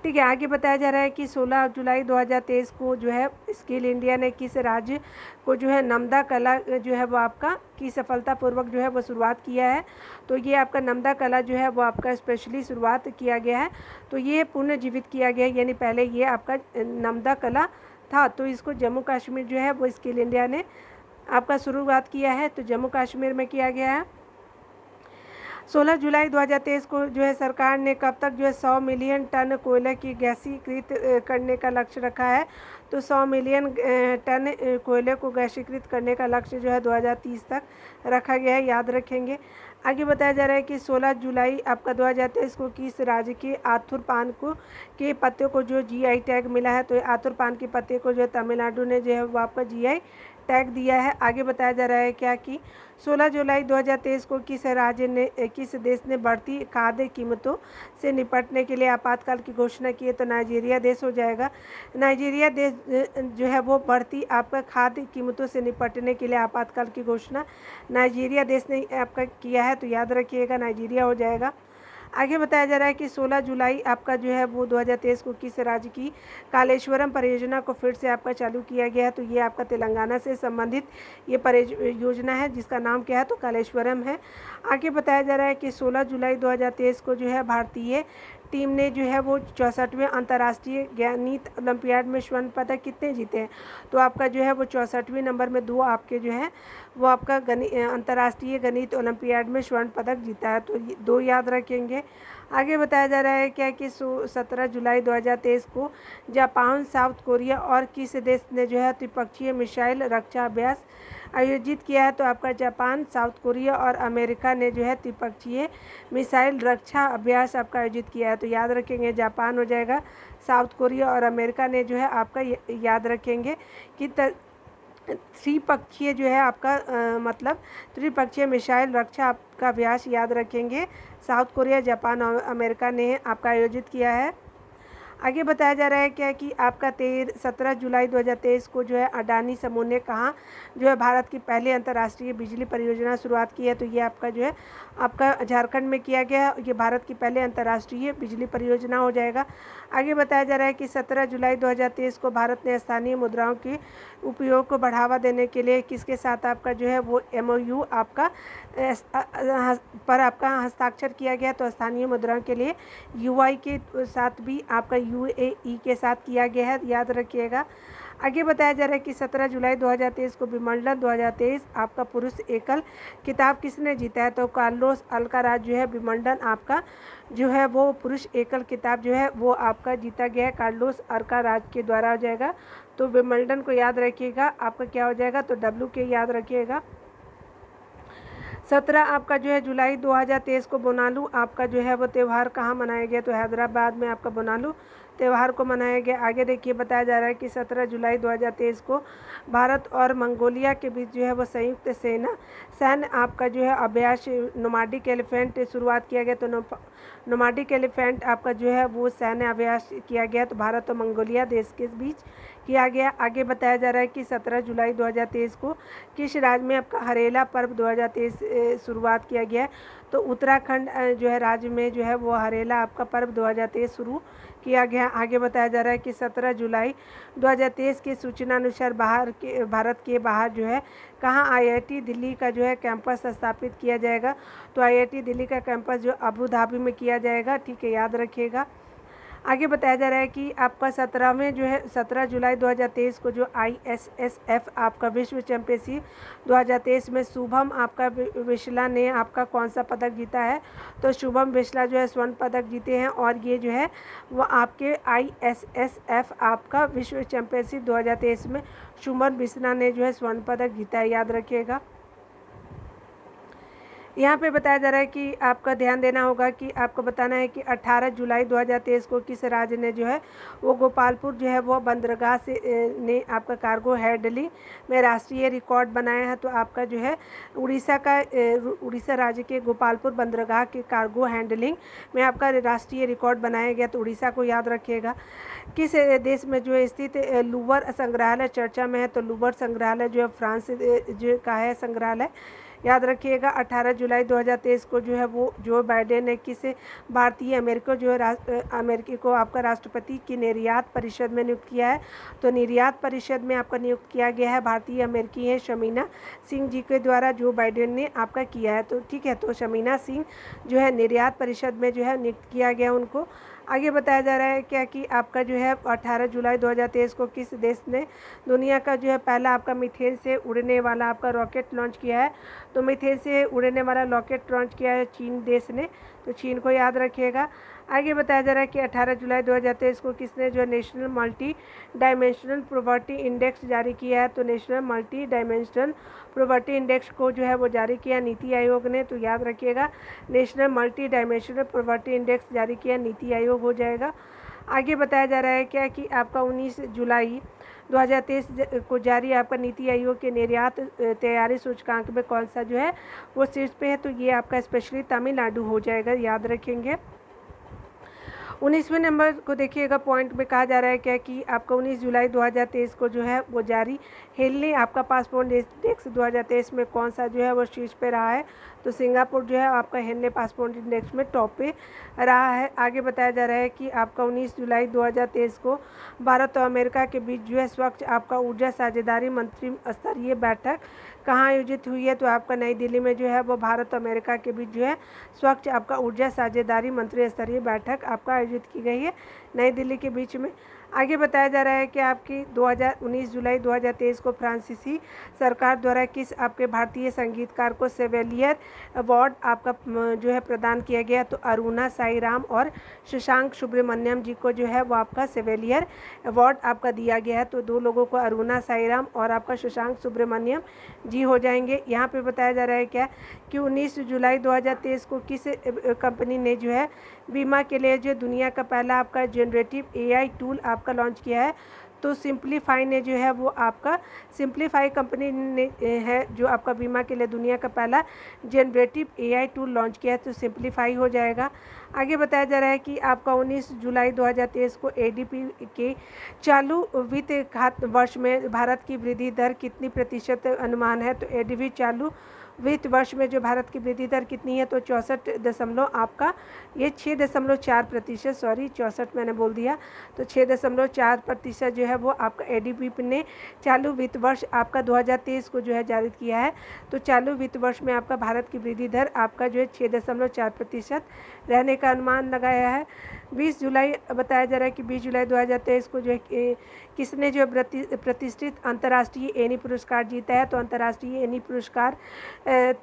ठीक है। आगे बताया जा रहा है कि 16 जुलाई 2023 को जो है स्किल इंडिया ने किस राज्य को जो है नमदा कला जो है वो आपका की सफलतापूर्वक जो है वो शुरुआत किया है। तो ये आपका नमदा कला जो है वो आपका स्पेशली शुरुआत किया गया है। तो ये पुनर्जीवित किया गया है, यानी पहले ये आपका नमदा कला था। तो इसको जम्मू कश्मीर जो है वो स्किल इंडिया ने आपका शुरुआत किया है। तो जम्मू कश्मीर में किया गया है। 16 जुलाई 2023 को जो है सरकार ने कब तक जो है 100 मिलियन टन कोयले की गैसीकृत करने का लक्ष्य रखा है। तो 100 मिलियन टन कोयले को गैसीकृत करने का लक्ष्य जो है 2030 तक रखा गया है, याद रखेंगे। आगे बताया जा रहा है कि 16 जुलाई आपका 2023 को किस राज्य के आथुर पान को के पत्ते को जो GI टैग मिला है। तो आथुर पान के पत्ते को जो है तमिलनाडु ने जो है वो आपका GI टैग दिया है। आगे बताया जा रहा है क्या कि 16 जुलाई 2023 को किस देश ने बढ़ती खाद्य कीमतों से निपटने के लिए आपातकाल की घोषणा की है। तो नाइजीरिया देश हो जाएगा। नाइजीरिया देश जो है वो बढ़ती आपका खाद्य कीमतों से निपटने के लिए आपातकाल की घोषणा नाइजीरिया देश ने आपका किया है। तो याद रखिएगा नाइजीरिया हो जाएगा। आगे बताया जा रहा है कि 16 जुलाई आपका जो है वो 2023 को किस राज्य की कालेश्वरम परियोजना को फिर से आपका चालू किया गया है। तो ये आपका तेलंगाना से संबंधित ये परियोजना है जिसका नाम क्या है, तो कालेश्वरम है। आगे बताया जा रहा है कि 16 जुलाई 2023 को जो है भारतीय टीम ने जो है वो 64वें अंतर्राष्ट्रीय गणित ओलंपियाड में स्वर्ण पदक कितने जीते हैं। तो आपका जो है वो 64वें नंबर में 2 आपके जो है वो आपका अंतर्राष्ट्रीय गणित ओलंपियाड में स्वर्ण पदक जीता है। तो 2 याद रखेंगे। आगे बताया जा रहा है क्या कि 17 जुलाई 2023 को जापान, साउथ कोरिया और किस देश ने जो है त्रिपक्षीय मिसाइल रक्षा अभ्यास आयोजित किया है। तो आपका जापान, साउथ कोरिया और अमेरिका ने जो है त्रिपक्षीय मिसाइल रक्षा अभ्यास आपका आयोजित किया है। तो याद रखेंगे जापान हो जाएगा, साउथ कोरिया और अमेरिका ने जो है आपका याद रखेंगे कि त्रिपक्षीय जो है आपका मतलब त्रिपक्षीय मिसाइल रक्षा का अभ्यास, याद रखेंगे, साउथ कोरिया, जापान और अमेरिका ने आपका आयोजित किया है। आगे बताया जा रहा है क्या कि आपका 17 जुलाई 2023 को जो है अडानी समूह ने कहाँ जो है भारत की पहली अंतर्राष्ट्रीय बिजली परियोजना शुरुआत की है। तो ये आपका जो है आपका झारखंड में किया गया, ये भारत की पहले अंतर्राष्ट्रीय बिजली परियोजना हो जाएगा। आगे बताया जा रहा है कि 17 जुलाई 2023 को भारत ने स्थानीय मुद्राओं के उपयोग को बढ़ावा देने के लिए किसके साथ आपका जो है वो MOU आपका पर आपका हस्ताक्षर किया गया। तो स्थानीय मुद्राओं के लिए UI के साथ भी आपका UAE के साथ किया गया है, याद रखिएगा। आगे बताया जा रहा है कि 17 जुलाई 2023 को विंबलडन 2023 आपका पुरुष एकल खिताब किसने जीता है। तो कार्लोस अल्काराज जो है विंबलडन आपका जो है वो पुरुष एकल खिताब जो है वो आपका जीता गया है कार्लोस अल्काराज के द्वारा हो जाएगा। तो विंबलडन को याद रखिएगा, आपका क्या हो जाएगा तो WK याद रखिएगा। 17 आपका जो है जुलाई 2023 को बोनालू आपका जो है वो त्यौहार कहाँ मनाया गया। तो हैदराबाद में आपका बोनालू त्यौहार को मनाया गया। आगे देखिए बताया जा रहा है कि 17 जुलाई 2023 को भारत और मंगोलिया के बीच जो है वो संयुक्त सैन्य आपका जो है अभ्यास नोमाडिक एलिफेंट शुरुआत किया गया। तो नोमाडिक एलिफेंट आपका जो है वो सैन्य अभ्यास किया गया, तो भारत और मंगोलिया देश के बीच किया गया। आगे बताया जा रहा है कि 17 जुलाई 2023 को किस राज्य में आपका हरेला पर्व 2023 शुरुआत किया गया। तो उत्तराखंड जो है राज्य में जो है वो हरेला आपका पर्व 2023 शुरू किया गया। आगे बताया जा रहा है कि 17 जुलाई 2023 की सूचना अनुसार भारत के बाहर जो है कहाँ IIT दिल्ली का जो है कैंपस स्थापित किया जाएगा। तो IIT दिल्ली का कैंपस जो अबू धाबी में किया जाएगा, ठीक है, याद रखिएगा। आगे बताया जा रहा है कि आपका 17 जुलाई 2023 को जो ISSF आपका विश्व चैंपियनशिप 2023 में शुभम आपका बिस्ला ने आपका कौन सा पदक जीता है। तो शुभम बिस्ला जो है स्वर्ण पदक जीते हैं, और ये जो है वो आपके ISSF आपका विश्व चैंपियनशिप 2023 में शुभम बिस्ला ने जो है स्वर्ण पदक जीता है, याद रखिएगा। यहाँ पे बताया जा रहा है कि आपका ध्यान देना होगा कि आपको बताना है कि 18 जुलाई 2023 को किस राज्य ने जो है वो गोपालपुर जो है वो बंदरगाह से ने आपका कार्गो हैंडलिंग में राष्ट्रीय रिकॉर्ड बनाया है। तो आपका जो है उड़ीसा राज्य के गोपालपुर बंदरगाह के कार्गो हैंडलिंग में आपका राष्ट्रीय रिकॉर्ड बनाया गया। तो उड़ीसा को याद रखिएगा। किस देश में जो है स्थित लूवर संग्रहालय चर्चा में है। तो लूवर संग्रहालय जो है फ्रांस जो का है संग्रहालय, याद रखिएगा। 18 जुलाई 2023 को जो है वो जो बाइडेन ने किस भारतीय अमेरिकी को आपका राष्ट्रपति की निर्यात परिषद में नियुक्त किया है। तो निर्यात परिषद में आपका नियुक्त किया गया है भारतीय अमेरिकी है शमीना सिंह जी के द्वारा जो बाइडेन ने आपका किया है। तो ठीक है, तो शमीना सिंह जो है निर्यात परिषद में जो है नियुक्त किया गया उनको। आगे बताया जा रहा है क्या कि आपका जो है 18 जुलाई 2023 को किस देश ने दुनिया का जो है पहला आपका मीथेन से उड़ने वाला आपका रॉकेट लॉन्च किया है। तो मीथेन से उड़ने वाला रॉकेट लॉन्च किया है चीन देश ने। तो चीन को याद रखिएगा। आगे बताया जा रहा है कि 18 जुलाई 2023 को किसने जो है national multi dimensional property index जारी किया है। तो national multi dimensional property index को जो है वो जारी किया नीति आयोग ने। तो याद रखिएगा, national multi dimensional property index जारी किया नीति आयोग हो जाएगा। आगे बताया जा रहा है क्या कि आपका 19 जुलाई 2023 को जारी आपका नीति आयोग के निर्यात तैयारी सूचकांक में कौन सा जो है वो शीर्ष पे है। तो ये आपका स्पेशली तमिलनाडु हो जाएगा, याद रखेंगे। 19वें नंबर को देखिएगा, पॉइंट में कहा जा रहा है क्या कि आपका 19 जुलाई 2023 को जो है वो जारी हेनले आपका पासपोर्ट इंडेक्स 2023 में कौन सा जो है वो शीर्ष पे रहा है। तो सिंगापुर जो है आपका हेनले पासपोर्ट इंडेक्स में टॉप पे रहा है। आगे बताया जा रहा है कि आपका 19 जुलाई 2023 को भारत और अमेरिका के बीच जो है स्वच्छ आपका ऊर्जा साझेदारी मंत्री स्तरीय बैठक कहाँ आयोजित हुई है। तो आपका नई दिल्ली में जो है वो भारत और अमेरिका के बीच जो है स्वच्छ आपका ऊर्जा साझेदारी मंत्री स्तरीय बैठक आपका आयोजित की गई है नई दिल्ली के बीच में। आगे बताया जा रहा है कि आपकी 19 जुलाई 2023 को फ्रांसीसी सरकार द्वारा किस आपके भारतीय संगीतकार को सेवेलियर अवार्ड आपका जो है प्रदान किया गया। तो अरुणा साईराम और शशांक सुब्रमण्यम जी को जो है वो आपका सेवेलियर अवार्ड आपका दिया गया है। तो दो लोगों को अरुणा साईराम और आपका शशांक सुब्रमण्यम जी हो जाएंगे। यहाँ पे बताया जा रहा है क्या कि 19 जुलाई 2023 को किस कंपनी ने जो है बीमा के लिए जो दुनिया का पहला आपका जनरेटिव AI टूल आपका लॉन्च किया है। तो सिंप्लीफाई ने जो है वो आपका सिंप्लीफाई कंपनी ने है जो आपका बीमा के लिए दुनिया का पहला जनरेटिव एआई टूल लॉन्च किया है, तो सिंप्लीफाई हो जाएगा। आगे बताया जा रहा है कि आपका 19 जुलाई 2023 को एडीपी के चालू वित्त खाते वर्ष में भारत की वृद्धि दर कितनी प्रतिशत अनुमान है, तो एडीपी चालू वित्त वर्ष में जो भारत की वृद्धि दर कितनी है, तो 64 आपका ये 6.4%, सॉरी 64 मैंने बोल दिया, तो 6.4% जो है वो आपका एडीपी ने चालू वित्त वर्ष आपका 2023 को जो है जारी किया है। तो चालू वित्त वर्ष में आपका भारत की वृद्धि दर आपका जो है 6.4% रहने का अनुमान लगाया है। 20 जुलाई बताया जा रहा है कि 20 जुलाई 2023 को जो है किसने जो प्रतिष्ठित अंतर्राष्ट्रीय एनी पुरस्कार जीता है, तो अंतर्राष्ट्रीय एनी पुरस्कार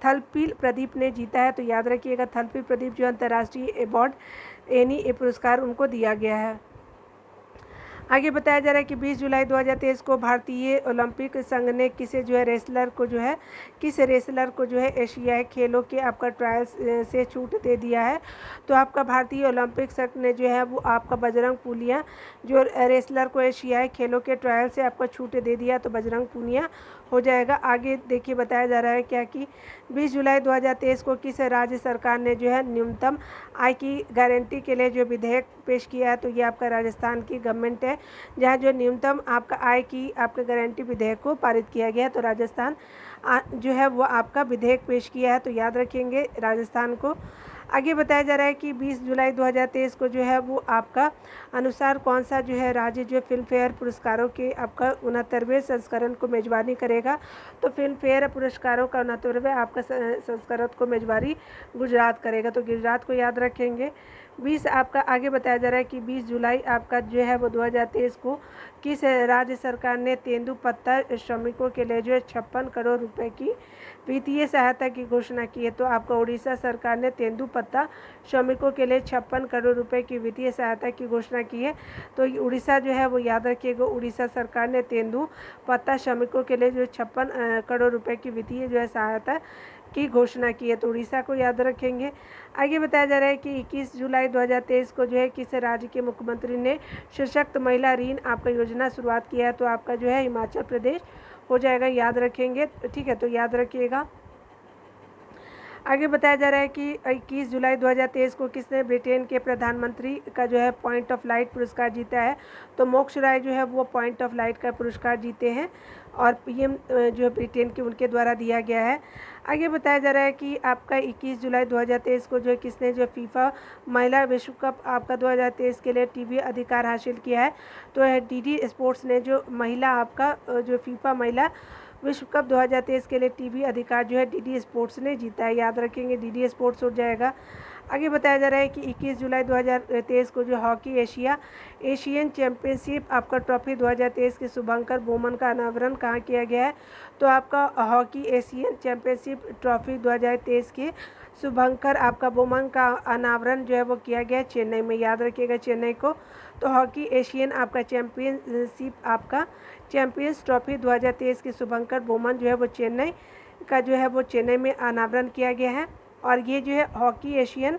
थलपील प्रदीप ने जीता है। तो याद रखिएगा थलपील प्रदीप जो अंतर्राष्ट्रीय अवार्ड एनी पुरस्कार उनको दिया गया है। आगे बताया जा रहा है कि 20 जुलाई 2023 को भारतीय ओलंपिक संघ ने किस रेसलर को जो है एशियाई खेलों के आपका ट्रायल्स से छूट दे दिया है, तो आपका भारतीय ओलंपिक संघ ने जो है वो आपका बजरंग पुनिया जो रेसलर को एशियाई खेलों के ट्रायल से आपका छूट दे दिया, तो बजरंग पुनिया हो जाएगा। आगे देखिए बताया जा रहा है क्या कि 20 जुलाई 2023 को किस राज्य सरकार ने जो है न्यूनतम आय की गारंटी के लिए जो विधेयक पेश किया है, तो ये आपका राजस्थान की गवर्नमेंट है जहाँ जो न्यूनतम आपका आय की आपका गारंटी विधेयक को पारित किया गया है। तो राजस्थान जो है वो आपका विधेयक पेश किया है, तो याद रखेंगे राजस्थान को। आगे बताया जा रहा है कि 20 जुलाई 2023 को जो है वो आपका अनुसार कौन सा जो है राज्य जो फिल्म फेयर पुरस्कारों के आपका 69वें संस्करण को मेजबानी करेगा, तो फिल्म फेयर पुरस्कारों का 69वें आपका संस्करण को मेजबानी गुजरात करेगा, तो गुजरात को याद रखेंगे। 20 आपका आगे बताया जा रहा है कि 20 जुलाई आपका जो है वो 2023 को किस राज्य सरकार ने तेंदुपत्ता श्रमिकों के लिए जो है 56 करोड़ रुपए की वित्तीय सहायता की घोषणा की है, तो आपका उड़ीसा सरकार ने तेंदुपत्ता श्रमिकों के लिए 56 करोड़ रुपए की वित्तीय सहायता की घोषणा की है। तो उड़ीसा जो है वो याद रखिएगा उड़ीसा सरकार ने तेंदुपत्ता श्रमिकों के लिए जो 56 करोड़ रुपए की वित्तीय जो है सहायता की घोषणा की है, तो उड़ीसा को याद रखेंगे। आगे बताया जा रहा है कि 21 जुलाई 2023 को जो है किस राज्य के मुख्यमंत्री ने सशक्त महिला ऋण आपका योजना शुरुआत किया है, तो आपका जो है हिमाचल प्रदेश हो जाएगा, याद रखेंगे। ठीक है, तो याद रखिएगा। आगे बताया जा रहा है कि 21 जुलाई 2023 को किसने ब्रिटेन के प्रधानमंत्री का जो है पॉइंट ऑफ लाइट पुरस्कार जीता है, तो मोक्ष राय जो है वो पॉइंट ऑफ लाइट का पुरस्कार जीते हैं और पीएम जो है ब्रिटेन के उनके द्वारा दिया गया है। आगे बताया जा रहा है कि आपका 21 जुलाई 2023 को जो है किसने जो फीफा महिला विश्व कप आपका 2023 के लिए टीवी अधिकार हासिल किया है, तो डीडी स्पोर्ट्स ने जो महिला आपका जो फीफा महिला विश्व कप 2023 के लिए टीवी अधिकार जो है डीडी स्पोर्ट्स ने जीता है, याद रखेंगे डीडी स्पोर्ट्स हो जाएगा। आगे बताया जा रहा है कि 21 जुलाई 2023 को जो हॉकी एशियन चैंपियनशिप आपका ट्रॉफी 2023 के शुभंकर बोमन का अनावरण कहाँ किया गया है, तो आपका हॉकी एशियन चैंपियनशिप ट्रॉफी 2023 के शुभंकर आपका बोमन का अनावरण जो है वो किया गया चेन्नई में, याद रखिएगा चेन्नई को। तो हॉकी एशियन आपका चैंपियनशिप आपका चैंपियंस ट्रॉफी 2023 के शुभंकर बोमन जो है वो चेन्नई का जो है वो चेन्नई में अनावरण किया गया है। और ये जो है हॉकी एशियन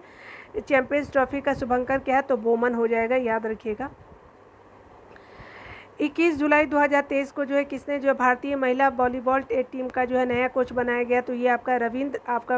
चैंपियंस ट्रॉफी का शुभंकर क्या है, तो बोमन हो जाएगा, याद रखिएगा। 21 जुलाई 2023 को जो है किसने जो भारतीय महिला वॉलीबॉल टीम का जो है नया कोच बनाया गया, तो ये आपका रविंद्र आपका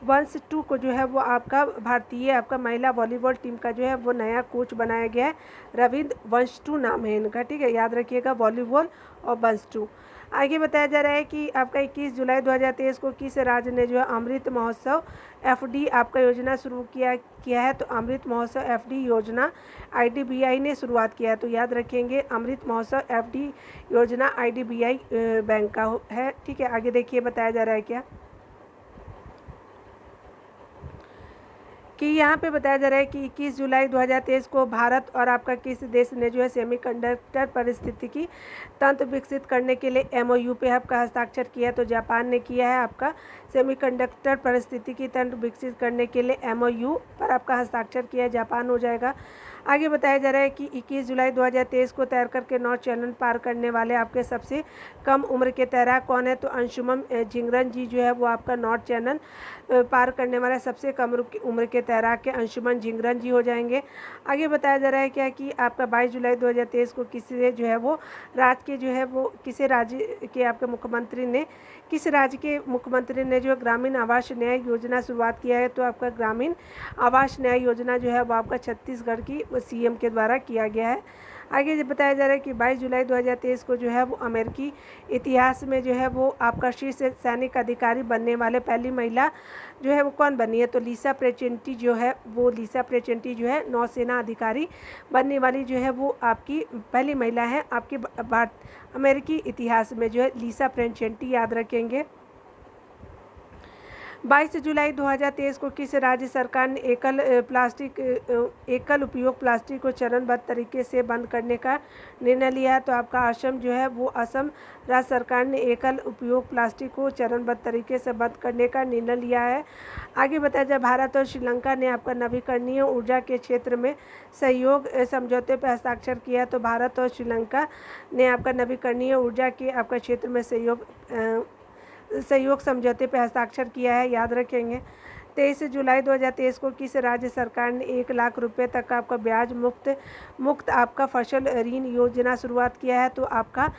वंश टू को जो है वो आपका भारतीय आपका महिला वॉलीबॉल टीम का जो है वो नया कोच बनाया गया है, रविंद्र वंश टू नाम है इनका, ठीक है, याद रखिएगा वॉलीबॉल और वंश टू। आगे बताया जा रहा है कि आपका 21 जुलाई 2023 को किस राज्य ने जो है अमृत महोत्सव एफडी आपका योजना शुरू किया है, तो अमृत महोत्सव एफडी योजना आईडीबीआई ने शुरुआत किया है, तो याद रखेंगे अमृत महोत्सव एफडी योजना आईडीबीआई बैंक का है, ठीक है। आगे देखिए बताया जा रहा है क्या कि यहाँ पे बताया जा रहा है कि 21 जुलाई 2023 को भारत और आपका किस देश ने जो है सेमीकंडक्टर परिस्थितिकी तंत्र विकसित करने के लिए एमओयू पे आपका हस्ताक्षर किया है, तो जापान ने किया है आपका सेमीकंडक्टर परिस्थितिकी तंत्र विकसित करने के लिए एमओयू पर आपका हस्ताक्षर किया है, जापान हो जाएगा। आगे बताया जा रहा है कि 21 जुलाई 2023 को तैर करके नौ चैनल पार करने वाले आपके सबसे कम उम्र के तैराक कौन है? तो अंशुमन झिंगरन जी जो है वो आपका नॉर्थ चैनल पार करने वाला सबसे कम उम्र के तैराक के अंशुमन झिंगरन जी हो जाएंगे। आगे बताया जा रहा है क्या कि आपका 22 जुलाई 2023 को किसी जो है वो राज्य के जो है वो किसी राज्य के आपके मुख्यमंत्री ने किस राज्य के मुख्यमंत्री ने जो ग्रामीण आवास न्याय योजना शुरुआत किया है? तो आपका ग्रामीण आवास न्याय योजना जो है वो आपका छत्तीसगढ़ की सीएम के द्वारा किया गया है। आगे बताया जा रहा है कि 22 जुलाई 2023 को जो है वो अमेरिकी इतिहास में जो है वो आपका शीर्ष सैनिक अधिकारी बनने वाले पहली महिला जो है वो कौन बनी है? तो लिसा प्रेचेंटी जो है वो जो है नौसेना अधिकारी बनने वाली जो है वो आपकी पहली महिला है आपकी अमेरिकी इतिहास में जो है लिसा प्रेचेंटी, याद रखेंगे। 22 जुलाई 2023 को किस राज्य सरकार ने एकल उपयोग प्लास्टिक को चरणबद्ध तरीके से बंद करने का निर्णय लिया है? तो आपका असम जो है वो असम राज्य सरकार ने एकल उपयोग प्लास्टिक को चरणबद्ध तरीके से बंद करने का निर्णय लिया है। आगे बताया जाए भारत और श्रीलंका ने आपका नवीकरणीय ऊर्जा के क्षेत्र में सहयोग समझौते पर हस्ताक्षर किया है। तो भारत और श्रीलंका ने आपका नवीकरणीय ऊर्जा के आपका क्षेत्र में सहयोग समझौते पर हस्ताक्षर किया है, याद रखेंगे। 23 जुलाई 2023 को किस राज्य सरकार ने 1 लाख रुपए तक का आपका ब्याज मुक्त आपका फसल ऋण योजना शुरुआत किया है? तो आपका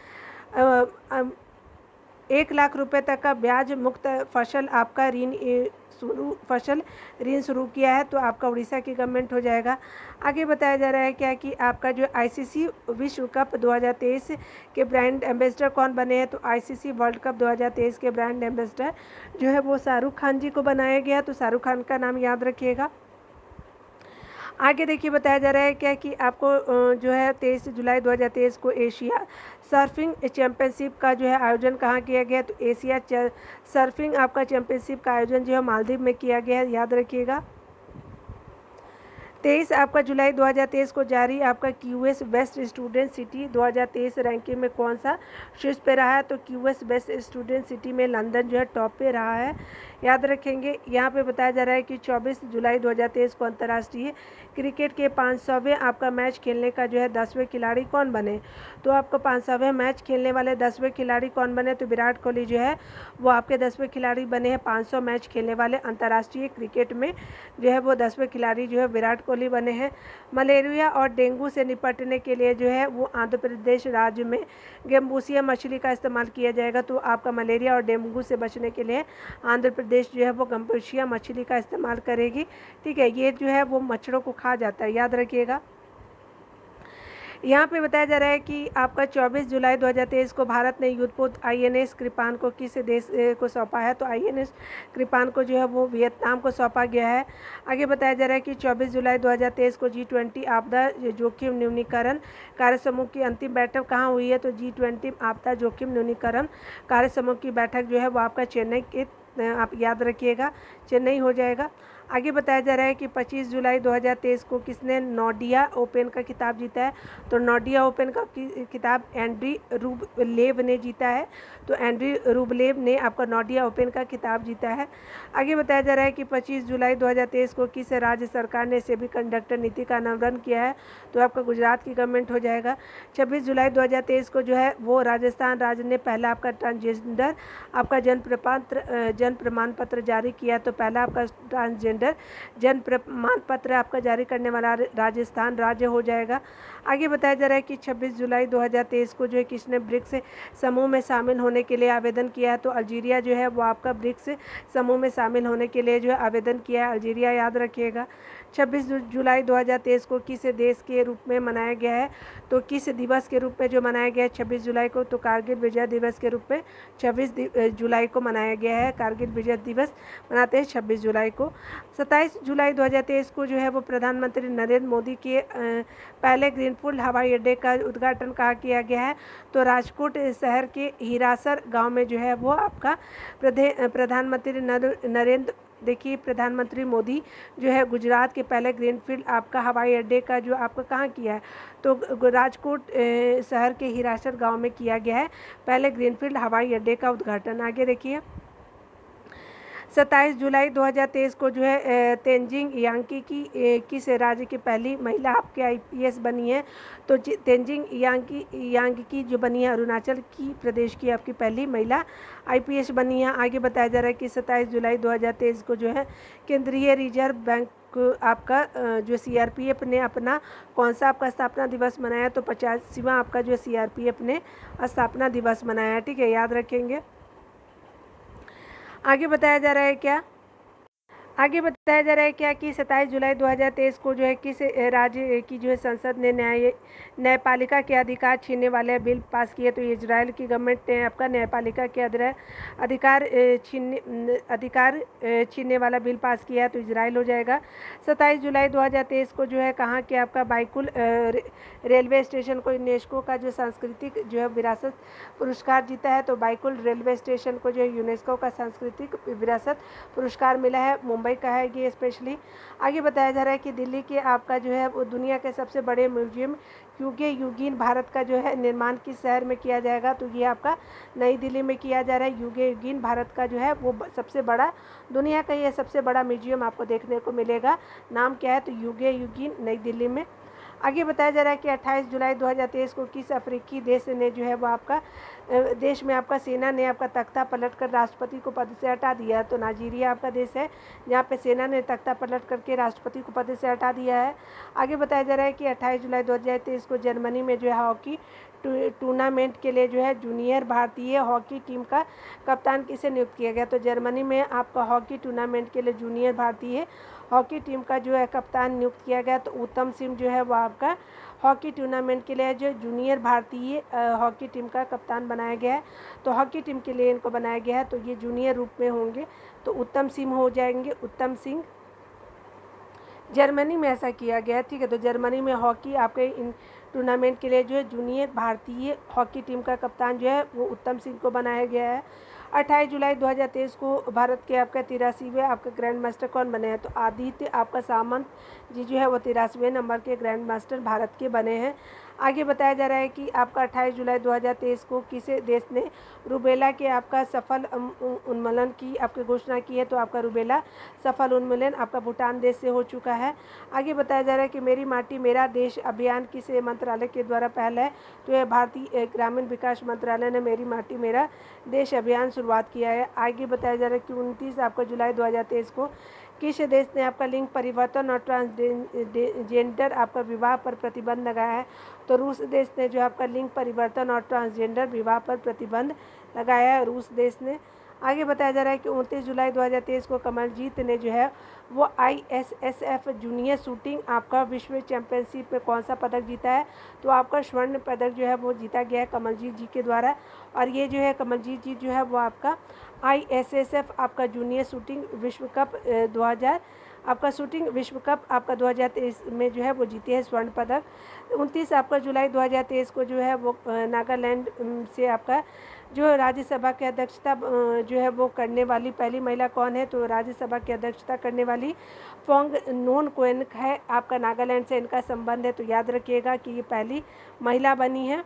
1 लाख रुपए तक का ब्याज मुक्त फसल ऋण शुरू किया है। तो आपका उड़ीसा की गवर्नमेंट हो जाएगा। आगे बताया जा रहा है क्या कि आपका जो आईसीसी विश्व कप 2023 के ब्रांड एम्बेसडर कौन बने हैं? तो आईसीसी वर्ल्ड कप 2023 के ब्रांड एम्बेसडर जो है वो शाहरुख खान जी को बनाया गया। तो शाहरुख खान का नाम याद रखिएगा। आगे देखिए बताया जा रहा है क्या कि आपको जो है 23 जुलाई 2023 को एशिया सर्फिंग चैंपियनशिप का जो है आयोजन कहाँ किया गया? तो एशिया सर्फिंग आपका चैंपियनशिप का आयोजन जो है मालदीव में किया गया है, याद रखिएगा। 23 आपका जुलाई 2023 को जारी आपका QS best student city 2023 ranking में कौन सा शीर्ष पे रहा है? तो क्यूएस बेस्ट स्टूडेंट सिटी में लंदन जो है टॉप पे रहा है, याद रखेंगे। यहाँ पे बताया जा रहा है कि 24 जुलाई 2023 को अंतर्राष्ट्रीय क्रिकेट के 500वें आपका मैच खेलने का जो है 10वें खिलाड़ी कौन बने? तो आपको 500वें मैच खेलने वाले 10वें खिलाड़ी कौन बने? तो विराट कोहली जो है वो आपके 10वें खिलाड़ी बने हैं। 500 मैच खेलने वाले अंतर्राष्ट्रीय क्रिकेट में जो है वो 10वें खिलाड़ी जो है विराट कोहली बने हैं। मलेरिया और डेंगू से निपटने के लिए जो है वो आंध्र प्रदेश राज्य में गेम्बूसिया मछली का इस्तेमाल किया जाएगा। तो आपका मलेरिया और डेंगू से बचने के लिए आंध्र प्रदेश जो है वो गम्बूसिया मछली का इस्तेमाल करेगी, ठीक है। ये जो है वो मच्छरों को खा जाता है, याद रखिएगा। यहाँ पे बताया जा रहा है कि आपका 24 जुलाई 2023 को भारत ने युद्धपोत आईएनएस कृपान को किस देश को सौंपा है? तो आईएनएस कृपान को जो है वो वियतनाम को सौंपा गया है। आगे बताया जा रहा है कि 24 जुलाई 2023 को G20 आपदा जोखिम न्यूनीकरण कार्यसमूह की अंतिम बैठक कहाँ हुई है? तो G20 आपदा जोखिम न्यूनीकरण कार्यसमूह की बैठक जो है वो आपका चेन्नई के, आप याद रखिएगा, चेन्नई हो जाएगा। आगे बताया जा रहा है कि 25 जुलाई 2023 को किसने नोडिया ओपन का खिताब जीता है? तो नोडिया ओपन का खिताब एंड्री रूबलेव ने जीता है। तो एंड्री रूबलेव ने आपका नोडिया ओपन का खिताब जीता है। आगे बताया जा रहा है कि 25 जुलाई 2023 को किस राज्य सरकार ने सेमी कंडक्टर नीति का अनावरण किया है? तो आपका गुजरात की गवर्नमेंट हो जाएगा। 26 जुलाई 2023 को जो है वो राजस्थान राज्य ने पहला आपका ट्रांसजेंडर आपका जन्म प्रमाण पत्र जारी किया। तो पहला आपका ट्रांसजेंडर जन्म प्रमाण पत्र आपका जारी करने वाला राजस्थान राज्य हो जाएगा। आगे बताया जा रहा है कि 26 जुलाई 2023 को जो है किसने ब्रिक्स समूह में शामिल होने के लिए आवेदन किया है? तो अल्जीरिया जो है वो आपका ब्रिक्स समूह में शामिल होने के लिए जो है आवेदन किया है, अल्जीरिया, याद रखिएगा। 26 जुलाई 2023 को किस देश के रूप में मनाया गया है? तो किस दिवस के रूप में जो मनाया गया है 26 जुलाई को? तो कारगिल विजय दिवस के रूप में 26 जुलाई को मनाया गया है। कारगिल विजय दिवस मनाते हैं 26 जुलाई को। 27 जुलाई 2023 को जो है वो प्रधानमंत्री नरेंद्र मोदी के पहले ग्रीनफील्ड हवाई अड्डे का उद्घाटन कहाँ किया गया है? तो राजकोट शहर के हीरासर गांव में जो है वो आपका प्रधानमंत्री मोदी जो है गुजरात के पहले ग्रीनफील्ड आपका हवाई अड्डे का जो आपका कहाँ किया है? तो राजकोट शहर के हीरासर गांव में किया गया है पहले ग्रीनफील्ड हवाई अड्डे का उद्घाटन। आगे देखिए 27 जुलाई 2023 को जो है तेंजिंग यांगी की किस राज्य की पहली महिला आपके आईपीएस बनी है? तो तेंजिंग यांगी की जो बनी है अरुणाचल की प्रदेश की आपकी पहली महिला आईपीएस बनी है। आगे बताया जा रहा है कि 27 जुलाई 2023 को जो है केंद्रीय रिजर्व बैंक आपका जो सीआरपीएफ ने अपना कौन सा आपका स्थापना दिवस मनाया? तो 85वां आपका जो सीआरपीएफ ने स्थापना दिवस मनाया। ठीक है, याद रखेंगे। आगे बताया जा रहा है क्या? आगे बताया जा रहा है क्या कि 27 जुलाई 2023 को जो है किस राज्य की जो है संसद ने न्यायपालिका के अधिकार छीनने वाले बिल पास किए? तो इजराइल की गवर्नमेंट ने आपका न्यायपालिका के अधिकार छीनने वाला बिल पास किया है, तो इजराइल हो जाएगा। 27 जुलाई 2023 को जो है कहाँ के आपका बाइकुल रेलवे स्टेशन को यूनेस्को का जो सांस्कृतिक जो है विरासत पुरस्कार जीता है। तो बाइकुल रेलवे स्टेशन को जो है यूनेस्को का सांस्कृतिक विरासत पुरस्कार मिला है, मुंबई का है ये स्पेशली। आगे बताया जा रहा है कि दिल्ली के आपका जो है वो दुनिया के सबसे बड़े म्यूजियम यूगे युगीन भारत का जो है निर्माण किस शहर में किया जाएगा? तो ये आपका नई दिल्ली में किया जा रहा है। यूगे युगीन भारत का जो है वो सबसे बड़ा दुनिया का ये सबसे बड़ा म्यूजियम आपको देखने को मिलेगा। नाम क्या है? तो यूगे युगीन नई दिल्ली में। आगे बताया जा रहा है कि 28 जुलाई 2023 को किस अफ्रीकी देश ने जो है वो आपका देश में आपका सेना ने आपका तख्ता पलटकर राष्ट्रपति को पद से हटा दिया? तो नाइजीरिया आपका देश है जहाँ पे सेना ने तख्ता पलट करके राष्ट्रपति को पद से हटा दिया है। आगे बताया जा रहा है कि 28 जुलाई 2023 को जर्मनी में जो है हॉकी टूर्नामेंट के लिए जो है जूनियर भारतीय हॉकी टीम का कप्तान किसे नियुक्त किया गया? तो जर्मनी में आपका हॉकी टूर्नामेंट के लिए जूनियर भारतीय हॉकी टीम का जो है कप्तान नियुक्त किया गया। तो उत्तम सिंह जो है वो आपका हॉकी टूर्नामेंट के लिए जो जूनियर भारतीय हॉकी टीम का कप्तान बनाया गया है। तो हॉकी टीम के लिए इनको बनाया गया है, तो ये जूनियर रूप में होंगे, तो उत्तम सिंह हो जाएंगे, उत्तम सिंह। जर्मनी में ऐसा किया गया है। ठीक है, तो जर्मनी में हॉकी आपके इन टूर्नामेंट के लिए जो है जूनियर भारतीय हॉकी टीम का कप्तान जो है वो उत्तम सिंह को बनाया गया है। 28 जुलाई 2023 को भारत के आपका 83वें आपका ग्रैंड मास्टर कौन बने हैं? तो आदित्य आपका सामंत जी जो है वो 83वें नंबर के ग्रैंड मास्टर भारत के बने हैं। आगे बताया जा रहा है कि आपका 28 जुलाई 2023 को किस देश ने रूबेला के आपका सफल उन्मूलन की आपकी घोषणा की है? तो आपका रूबेला सफल उन्मूलन आपका भूटान देश से हो चुका है। आगे बताया जा रहा है कि मेरी माटी मेरा देश अभियान किस मंत्रालय के द्वारा पहल है? तो यह भारतीय ग्रामीण विकास मंत्रालय ने मेरी माटी मेरा देश अभियान शुरुआत किया है। आगे बताया जा रहा है कि 29 आपका जुलाई 2023 को किस देश ने आपका लिंग परिवर्तन और ट्रांसजेंडर आपका विवाह पर प्रतिबंध लगाया है? तो रूस देश ने जो आपका लिंग परिवर्तन और ट्रांसजेंडर विवाह पर प्रतिबंध लगाया है, रूस देश ने। आगे बताया जा रहा है कि 29 जुलाई 2023 को कमलजीत ने जो है वो ISSF जूनियर शूटिंग आपका विश्व चैंपियनशिप में कौन सा पदक जीता है? तो आपका स्वर्ण पदक जो है वो जीता गया है कमलजीत जी के द्वारा। और ये जो है कमलजीत जी जो है वो आपका ISSF आपका जूनियर शूटिंग विश्व कप 2000 आपका शूटिंग विश्व कप आपका 2023 में जो है वो जीते हैं स्वर्ण पदक। 29 आपका जुलाई 2023 को जो है वो नागालैंड से आपका जो राज्यसभा की अध्यक्षता जो है वो करने वाली पहली महिला कौन है? तो राज्यसभा की अध्यक्षता करने वाली फोंग नोन कोएन है, आपका नागालैंड से इनका संबंध है, तो याद रखिएगा कि ये पहली महिला बनी है।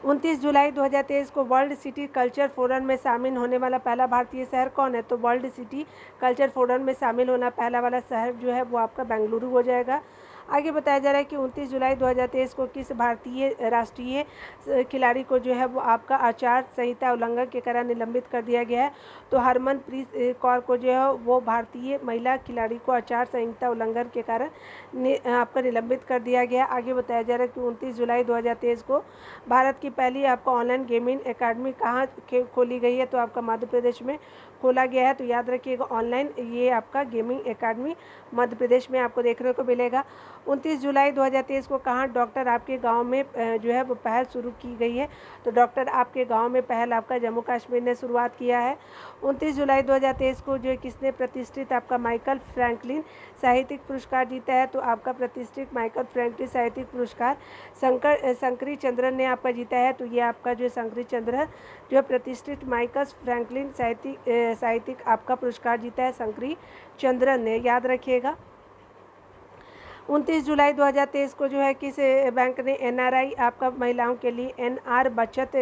29 जुलाई 2023 को वर्ल्ड सिटी कल्चर फोरम में शामिल होने वाला पहला भारतीय शहर कौन है? तो वर्ल्ड सिटी कल्चर फोरम में शामिल होना पहला वाला शहर जो है वो आपका बेंगलुरु हो जाएगा। आगे बताया जा रहा है कि 29 जुलाई 2023 को किस भारतीय राष्ट्रीय खिलाड़ी को जो है वो आपका आचार संहिता उल्लंघन के कारण निलंबित कर दिया गया है? तो हरमनप्रीत कौर को जो है वो भारतीय महिला खिलाड़ी को आचार संहिता उल्लंघन के कारण आपका निलंबित कर दिया गया। आगे बताया जा रहा है कि 29 जुलाई 2023 को भारत की पहली आपका ऑनलाइन गेमिंग एकेडमी कहाँ खोली गई है? तो आपका मध्य प्रदेश में खोला गया है, तो याद रखिएगा ऑनलाइन ये आपका गेमिंग एकेडमी मध्य प्रदेश में आपको देखने को मिलेगा। 29 जुलाई 2023 को कहाँ डॉक्टर आपके गांव में जो है वो पहल शुरू की गई है? तो डॉक्टर आपके गांव में पहल आपका जम्मू कश्मीर ने शुरुआत किया है। 29 जुलाई 2023 को जो किसने प्रतिष्ठित आपका माइकल फ्रैंकलिन साहित्यिक पुरस्कार जीता है? तो आपका प्रतिष्ठित माइकल फ्रैंकलिन साहित्यिक पुरस्कार शंकरी चंद्रन ने आपका जीता है। तो ये आपका जो शंकरी चंद्रन जो प्रतिष्ठित माइकल फ्रैंकलिन साहित्यिक आपका पुरस्कार जीता है शंकरी चंद्रन ने, याद रखिएगा। 29 जुलाई 2023 को जो है किस बैंक ने NRI आपका महिलाओं के लिए NR बचत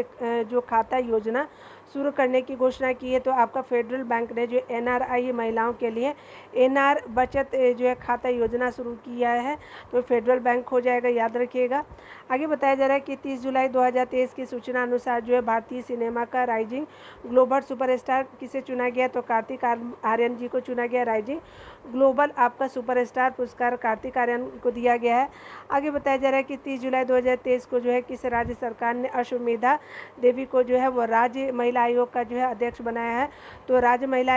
जो खाता योजना शुरू करने की घोषणा की है। तो आपका फेडरल बैंक ने जो NRI महिलाओं के लिए NR बचत जो है खाता योजना शुरू किया है, तो फेडरल बैंक हो जाएगा, याद रखिएगा। आगे बताया जा रहा है कि 30 जुलाई 2023 की सूचना अनुसार जो है भारतीय सिनेमा का राइजिंग ग्लोबल सुपरस्टार किसे चुना गया, तो कार्तिक आर्यन जी को चुना गया। राइजिंग ग्लोबल आपका सुपरस्टार पुरस्कार कार्तिक आर्यन को दिया गया है। आगे बताया जा रहा है कि 30 जुलाई 2023 को जो है किस राज्य सरकार ने अश्वमेधा देवी को जो है वो राज्य महिला आयोग का जो है अध्यक्ष बनाया है, तो राज्य महिला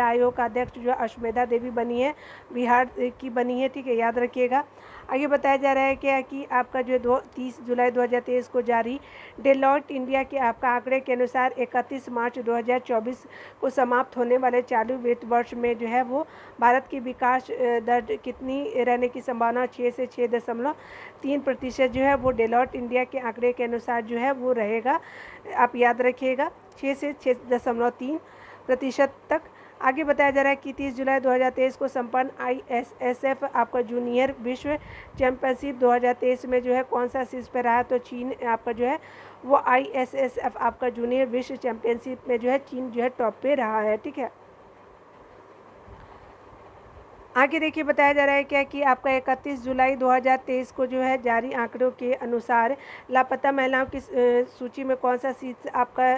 आयोग का अध्यक्ष जो है अश्वमेधा देवी बनी है, बिहार की बनी है, ठीक है, याद रखिएगा। आगे बताया जा रहा है क्या कि आपका जो 30 जुलाई 2023 को जारी डेलॉयट इंडिया के आपका आंकड़े के अनुसार 31 मार्च 2024 को समाप्त होने वाले चालू वित्त वर्ष में जो है वो भारत की विकास दर कितनी रहने की संभावना 6 से 6.3% जो है वो डेलॉयट इंडिया के आंकड़े के अनुसार जो है वो रहेगा, आप याद रखिएगा, 6 से 6.3% तक। आगे बताया जा रहा है कि 30 जुलाई 2023 को संपन्न ISSF आपका जूनियर विश्व चैंपियनशिप 2023 में जो है कौन सा शीर्ष पे रहा है, तो चीन आपका जो है वो ISSF आपका जूनियर विश्व चैंपियनशिप में जो है चीन जो है टॉप पे रहा है, ठीक है। आगे देखिए बताया जा रहा है क्या कि आपका 31 जुलाई 2023 को जो है जारी आंकड़ों के अनुसार लापता महिलाओं की सूची में कौन सा शीर्ष आपका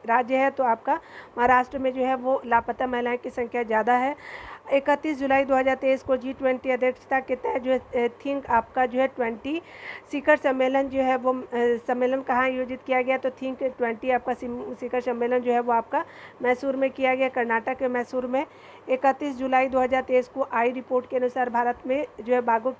राज्य है, तो आपका महाराष्ट्र में जो है वो लापता महिलाओं की संख्या ज़्यादा है। 31 जुलाई 2023 को G20 अध्यक्षता के तहत जो है थिंक आपका जो है 20 शिखर सम्मेलन जो है वो सम्मेलन कहाँ आयोजित किया गया, तो थिंक 20 आपका शिखर सम्मेलन जो है वो आपका मैसूर में किया गया, कर्नाटक के मैसूर में। 31 जुलाई 2023 को आई रिपोर्ट के अनुसार भारत में जो है बाघों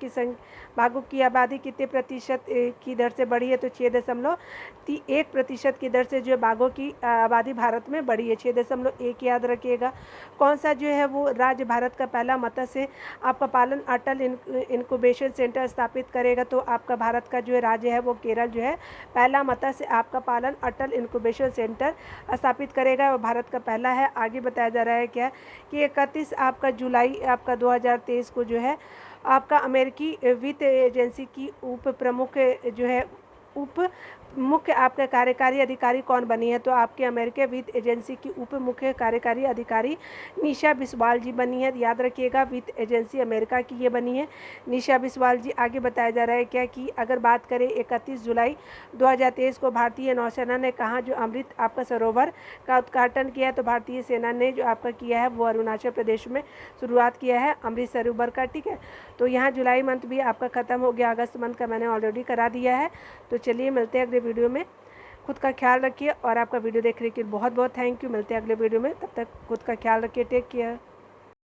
की आबादी कितने प्रतिशत की दर से बढ़ी है, तो 6.1% की दर से जो है बाघों की आबादी भारत में बढ़ी है, 6.1, याद रखिएगा। कौन सा जो है वो राज्य भारत का पहला मत्स्य आपका पालन अटल इनक्यूबेशन सेंटर स्थापित करेगा, तो आपका भारत का जो है राज्य है वो केरल जो है पहला मत्स्य आपका पालन अटल इनक्यूबेशन सेंटर स्थापित करेगा, वो भारत का पहला है। आगे बताया जा रहा है क्या कि 31 आपका जुलाई आपका 2023 को जो है आपका अमेरिकी वित्त एजेंसी की उप प्रमुख जो है उप मुख्य आपका कार्यकारी अधिकारी कौन बनी है, तो आपके अमेरिकी वित्त एजेंसी की उप मुख्य कार्यकारी अधिकारी निशा बिस्वाल जी बनी है, याद रखिएगा। वित्त एजेंसी अमेरिका की ये बनी है निशा बिस्वाल जी। आगे बताया जा रहा है क्या कि अगर बात करें 31 जुलाई 2023 को भारतीय नौसेना ने कहाँ जो अमृत आपका सरोवर का उद्घाटन किया है, तो भारतीय सेना ने जो आपका किया है वो अरुणाचल प्रदेश में शुरुआत किया है अमृत सरोवर का, ठीक है। तो यहाँ जुलाई मंथ भी आपका ख़त्म हो गया, अगस्त मंथ का मैंने ऑलरेडी करा दिया है। तो चलिए मिलते हैं अगले वीडियो में, खुद का ख्याल रखिए और आपका वीडियो देखने के लिए बहुत बहुत थैंक यू। मिलते हैं अगले वीडियो में, तब तक खुद का ख्याल रखिए, टेक केयर।